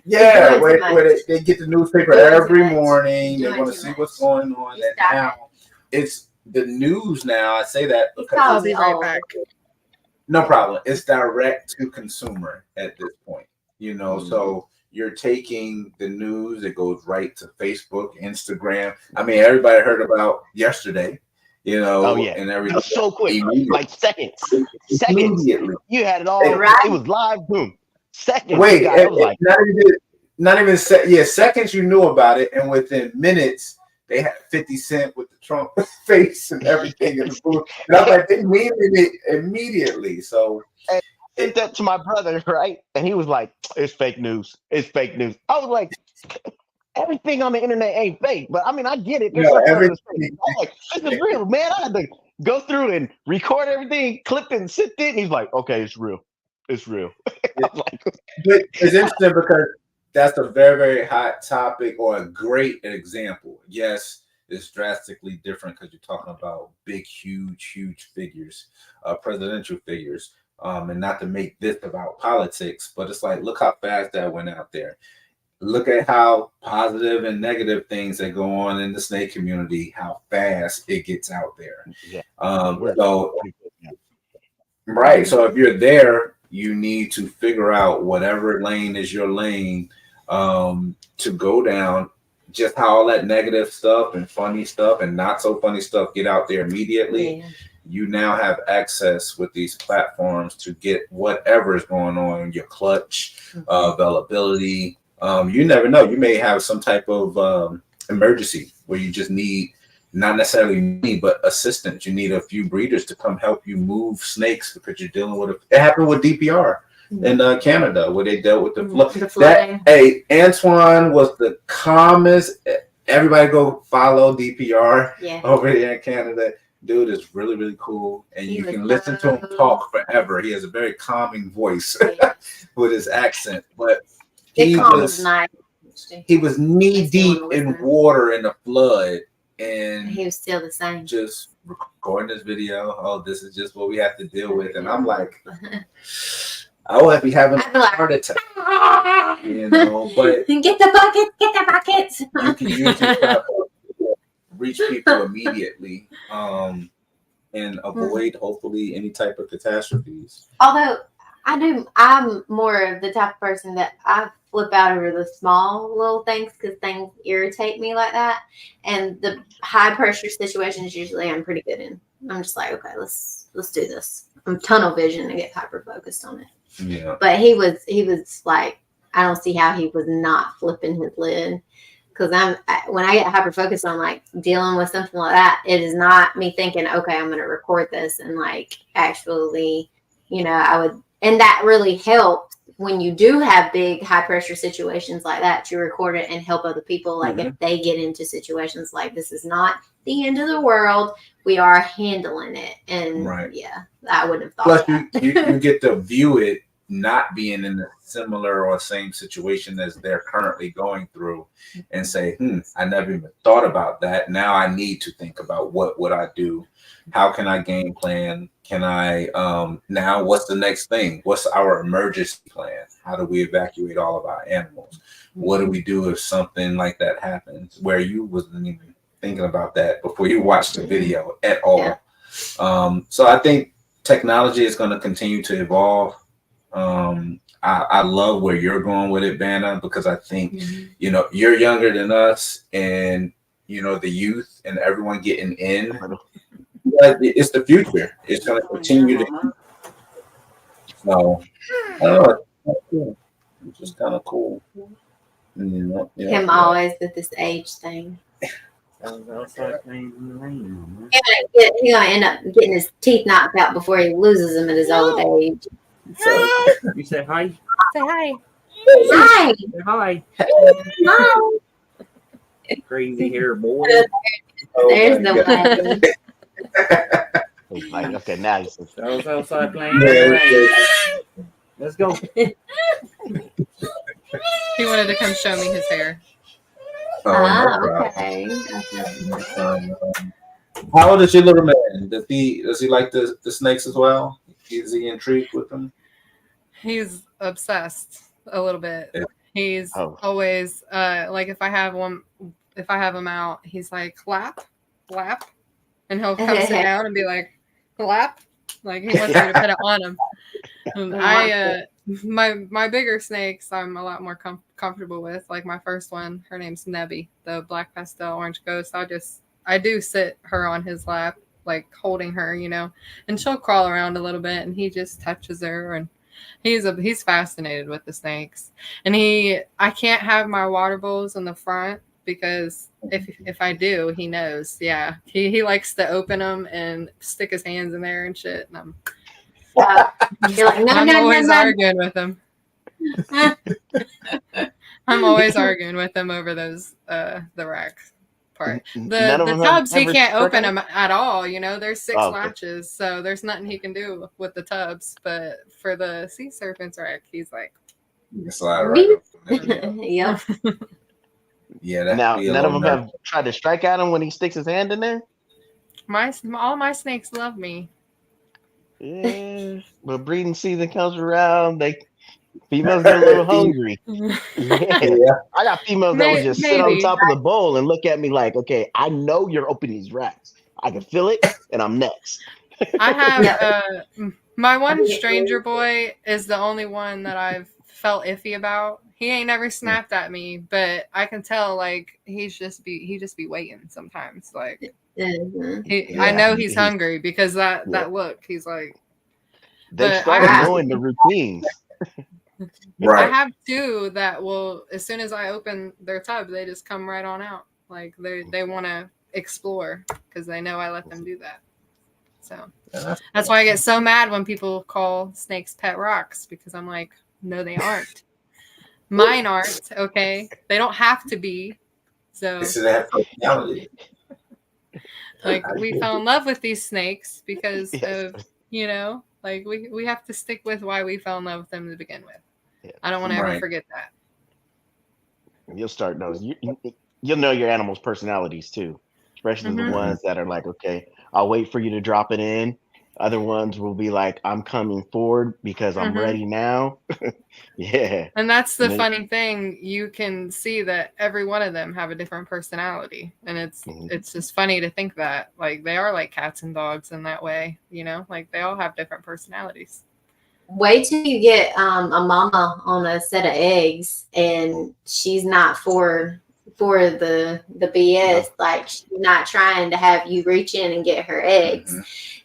Yeah, where they get the newspaper every morning. They want to see what's going on. And now it's the news. Now I say that because I'll be right back. No problem. It's direct to consumer at this point. You know, so you're taking the news. It goes right to Facebook, Instagram. I mean, everybody heard about yesterday. You know, and everything. That was so quick, like seconds. Immediately. You had it all. It was live. Boom. Seconds. Wait, like, not even seconds. You knew about it, and within minutes, they had 50 Cent with the Trump face and everything in the booth. And I was like, they memed it immediately. So I sent that to my brother, right? And he was like, "It's fake news. It's fake news." I was like, everything on the internet ain't fake, but I mean, I get it. Everything. I'm like, this is real, man. I had to go through and record everything, clip it, and sit there. And he's like, okay, it's real. It's real. But it's interesting because that's a very, very hot topic, or a great example. Yes, it's drastically different because you're talking about big, huge figures, presidential figures, and not to make this about politics, but it's like, look how fast that went out there. Look at how positive and negative things that go on in the snake community, how fast it gets out there. So if you're there, you need to figure out whatever lane is your lane to go down, just how all that negative stuff and funny stuff and not so funny stuff get out there immediately. You now have access with these platforms to get whatever is going on, your clutch, availability. You never know. You may have some type of emergency where you just need not necessarily me, but assistants. You need a few breeders to come help you move snakes because you're dealing with it. It happened with DPR in Canada where they dealt with the flood. Hey, Antoine was the calmest. Everybody go follow DPR over here in Canada. Dude is really, really cool. And you can listen to him talk forever. He has a very calming voice with his accent. But he was knee deep in water in the flood. And he was still the same. Just recording this video. Oh, this is just what we have to deal with. And I'm like, I would be having a heart attack. You know, but get the buckets. You can usually try to reach people immediately and avoid hopefully any type of catastrophes. Although I'm more of the type of person that I flip out over the small little things because things irritate me like that. And the high pressure situations usually I'm pretty good in. I'm just like, okay, let's do this. I'm tunnel vision and get hyper focused on it. Yeah. But he was like, I don't see how he was not flipping his lid. Because when I get hyper focused on like dealing with something like that, it is not me thinking, okay, I'm going to record this and like actually, you know, I would, and that really helps when you do have big high pressure situations like that to record it and help other people. Like if they get into situations like this is not the end of the world, we are handling it. And yeah, I wouldn't have thought. Plus, you get to view it not being in a similar or same situation as they're currently going through and say, I never even thought about that. Now I need to think about what would I do? How can I game plan? Can I, now what's the next thing? What's our emergency plan? How do we evacuate all of our animals? What do we do if something like that happens where you wasn't even thinking about that before you watched the video at all? Yeah. So I think technology is going to continue to evolve. I love where you're going with it, Banna, because I think, you know, you're younger than us and, you know, the youth and everyone getting in. It's the future. It's going to continue to. So, I don't know. It's just kind of cool. Him always with this age thing. He's gonna end up getting his teeth knocked out before he loses them at his old age. So you say hi. Say hi. Hi. Say hi. Hi. Crazy hair boy. There's the one. Like, okay, nice. I was outside playing. Yeah, let's go. He wanted to come show me his hair. Okay. How old is your little man? Does he like the snakes as well? Is he intrigued with them? He's obsessed a little bit. He's always like if I have him out, he's like lap, and he'll come sit down and be like lap, like he wants me to put it on him. And my bigger snakes I'm a lot more comfortable with. Like my first one, her name's Nebby, the black pastel orange ghost. I do sit her on his lap, like holding her, you know, and she'll crawl around a little bit and he just touches her, and he's fascinated with the snakes. And I can't have my water bowls in the front because if I do, he knows. Yeah, he likes to open them and stick his hands in there and shit. And you're like, I'm always arguing with him. I'm always arguing with him over those the rack part. The tubs he can't open them at all. You know, there's 6 latches, so there's nothing he can do with the tubs. But for the sea serpents rack, he's like, you can slide right up. Yeah. Yeah. Now none of them have tried to strike at him when he sticks his hand in there. All my snakes love me. Yeah, but breeding season comes around. Females get a little hungry. Yeah. I got females that would just sit on top of the bowl and look at me like, okay, I know you're opening these racks. I can feel it, and I'm next. I have my one stranger boy is the only one that I've felt iffy about. He ain't never snapped at me, but I can tell like he just be waiting sometimes. Like I know he's hungry because that look. He's like they start knowing the routines. Right. I have 2 that will, as soon as I open their tub, they just come right on out. Like they want to explore because they know I let them do that. So that's why I get so mad when people call snakes pet rocks, because I'm like, no, they aren't. Mine aren't. Okay, they don't have to be. So They have personality. like we fell in love with these snakes because Yes. of, like we have to stick with why we fell in love with them to begin with. Yeah. I don't want to ever Right. forget that. You'll start knowing. You'll know your animal's personalities too, especially the Mhm. ones that are like, okay, I'll wait for you to drop it in. Other ones will be like, I'm coming forward because I'm Mhm. ready now. Yeah. And that's the And then- funny thing. You can see that every one of them have a different personality. And Mhm. it's just funny to think that like they are like cats and dogs in that way, like they all have different personalities. Wait till you get a mama on a set of eggs, and she's not for the BS. Like, she's not trying to have you reach in and get her eggs.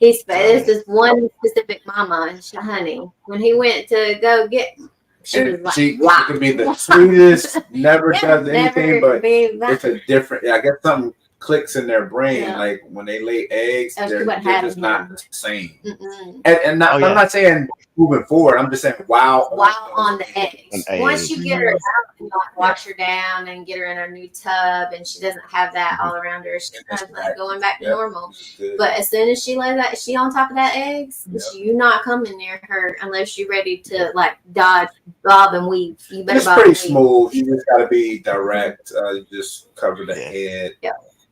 There's this one specific mama, honey. When he went to go get, she was like, she wow. could be the sweetest, never does anything, but but it's a different. I guess something clicks in their brain. Yeah. Like when they lay eggs, Oh, she they're wasn't just having not him. the same. Mm-mm. And not, Oh, yeah. I'm not saying moving forward. I'm just saying wow. Wow on the eggs. On Once you eggs. get her out and like wash her down and get her in her new tub, and she doesn't have that all around her, she's kind of like going back to normal. But as soon as she lays that, she on top of that eggs, you not coming near her unless you're ready to like dodge, bob and weave. You better It's bob pretty and weave. smooth. You just got to be direct. You just cover the head,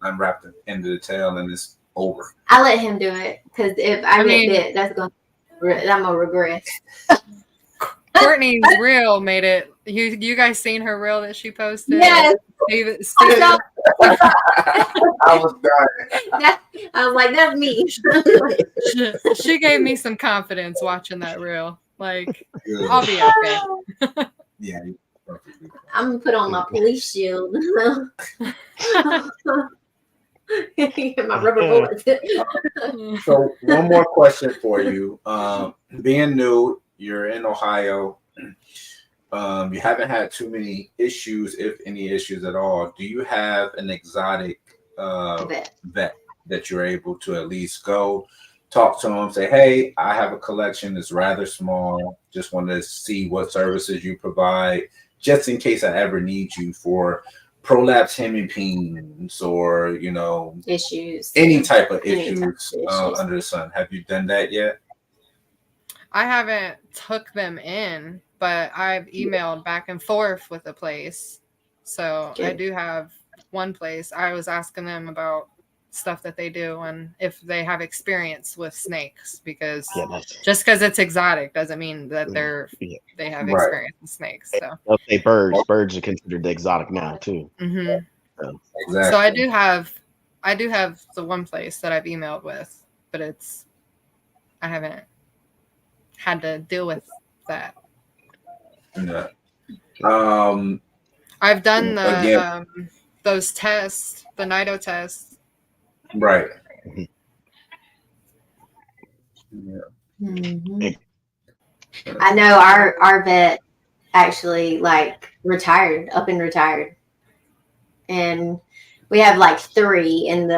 unwrap the end of the tail, and it's over. I let him do it because if I get bit, I'm gonna regret. Courtney's reel made it. You guys seen her reel that she posted? Yes. Steve, I was dying. I was like, that's me. she gave me some confidence watching that reel. Like, I'll be okay. Yeah. I'm gonna put on my police shield. My rubber bullets. So one more question for you. Being new, you're in Ohio. You haven't had too many issues, if any issues at all. Do you have an exotic vet that you're able to at least go talk to them, say, hey, I have a collection that's rather small. Just wanted to see what services you provide, just in case I ever need you for prolapse hemipenes or, issues, any type of issues under the sun. Have you done that yet? I haven't took them in, but I've emailed back and forth with a place. So I do have one place. I was asking them about stuff that they do and if they have experience with snakes, because just because it's exotic doesn't mean that they have experience with snakes. So they'll say birds. Birds are considered exotic now too. Mm-hmm. So. Exactly. So I do have the one place that I've emailed with, but I haven't had to deal with that. Yeah. I've done the those tests, the NIDO tests. Right. Yeah. Mm-hmm. I know our vet actually retired, and we have 3 in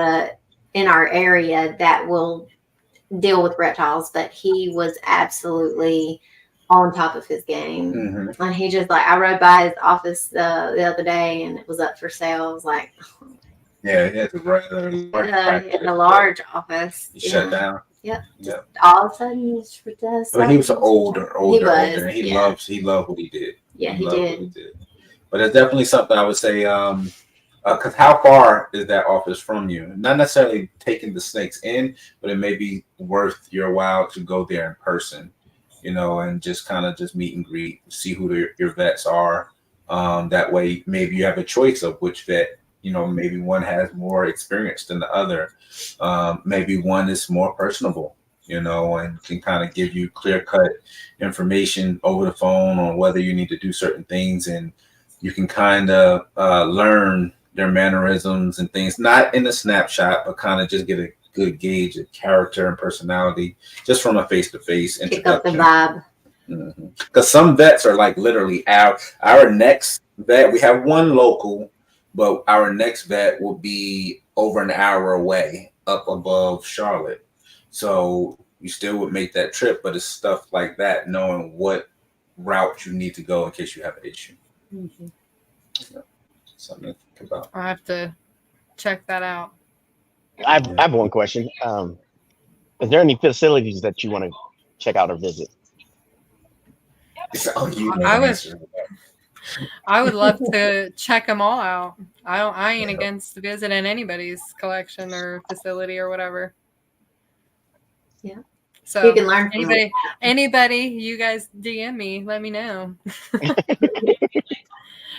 our area that will deal with reptiles, but he was absolutely on top of his game. Mm-hmm. And he just I rode by his office the other day and it was up for sale. I was like, yeah, he has a large office. He shut down. Yep. All of a sudden, but he was older. And he loved what he did. Yeah, he did. But it's definitely something I would say. Because how far is that office from you? Not necessarily taking the snakes in, but it may be worth your while to go there in person, and just kind of just meet and greet, see who your vets are. That way, maybe you have a choice of which vet. Maybe one has more experience than the other. Maybe one is more personable, and can kind of give you clear-cut information over the phone on whether you need to do certain things, and you can kind of learn their mannerisms and things, not in a snapshot, but kind of just get a good gauge of character and personality just from a face-to-face introduction. Pick up the vibe. Because some vets are literally our next vet. We have one local, but our next vet will be over an hour away up above Charlotte. So you still would make that trip, but it's stuff like that, knowing what route you need to go in case you have an issue. Mhm. Yeah. Something to think about. I'll have to check that out. I have one question. Is there any facilities that you want to check out or visit? Oh, you know I the was- answer to that. I would love to check them all out. I ain't against visiting anybody's collection or facility or whatever. Yeah. So You can learn from anybody, you guys DM me, let me know.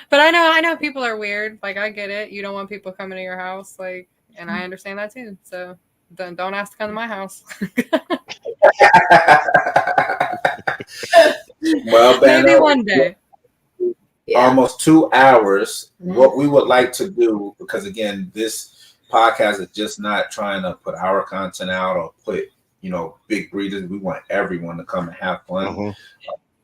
But I know people are weird. Like, I get it. You don't want people coming to your house, like, and I understand that too. So don't ask to come to my house. Well, Maybe Banna, one day. Yeah. almost 2 hours. Mhm. What we would like to do, because again, this podcast is just not trying to put our content out or put, big breeders. We want everyone to come and have fun. Mhm.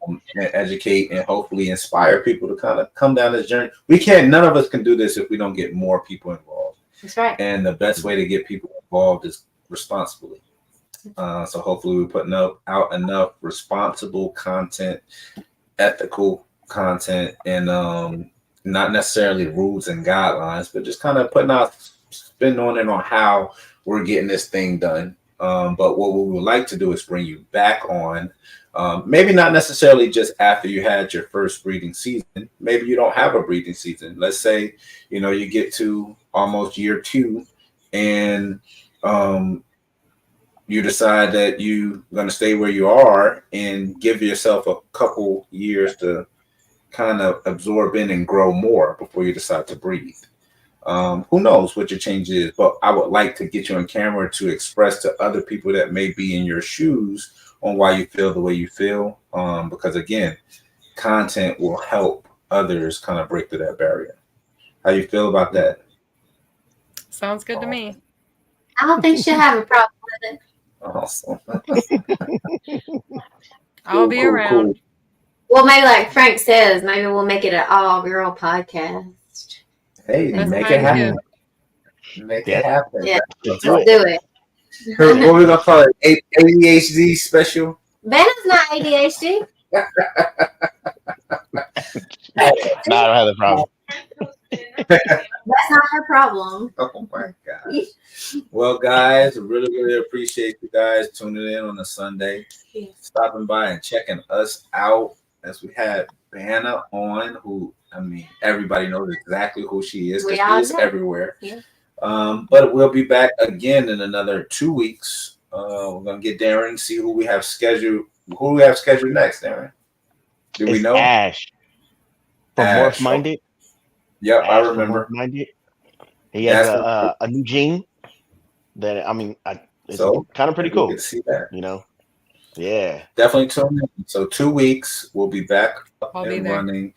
And educate and hopefully inspire people to kind of come down this journey. None of us can do this if we don't get more people involved. That's right. And the best way to get people involved is responsibly. So hopefully we're putting out enough responsible content, ethical content, and not necessarily rules and guidelines, but just kind of putting out spin on it on how we're getting this thing done. But what we would like to do is bring you back on. Maybe not necessarily just after you had your first breeding season. Maybe you don't have a breeding season. Let's say, you get to almost year 2 and you decide that you're going to stay where you are and give yourself a couple years to kind of absorb in and grow more before you decide to breed. Who knows what your change is, but I would like to get you on camera to express to other people that may be in your shoes on why you feel the way you feel. Because again, content will help others kind of break through that barrier. How you feel about that? Sounds good to me. I don't think she'll have a problem with it. Awesome. I'll be around. Cool. Well, maybe like Frank says, maybe we'll make it an all-girl podcast. Hey, That's make fine, it happen. Make it happen. Yeah. Let's Let's do it. do it. What we gonna call it? ADHD special. Banna's not ADHD. No, I don't have the problem. That's not her problem. Oh my gosh. Well, guys, really, really appreciate you guys tuning in on a Sunday, stopping by and checking us out as we had Banna on, who, everybody knows exactly who she is We because all she is know. everywhere. Yeah. But we'll be back again in another 2 weeks. We're going to get Darren, see who we have scheduled. Who we have scheduled next, Darren? Do we It's know? Ash from Ash. Morph Minded. Yep, I Ash from remember. Morph Minded. He has That's a new gene that it's So, kind of pretty we cool. can see that. Yeah. Definitely tune in. So 2 weeks, we'll be back up I'll be and there. running.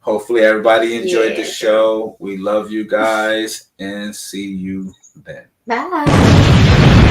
Hopefully everybody enjoyed the Yeah. show. We love you guys and see you then. Bye.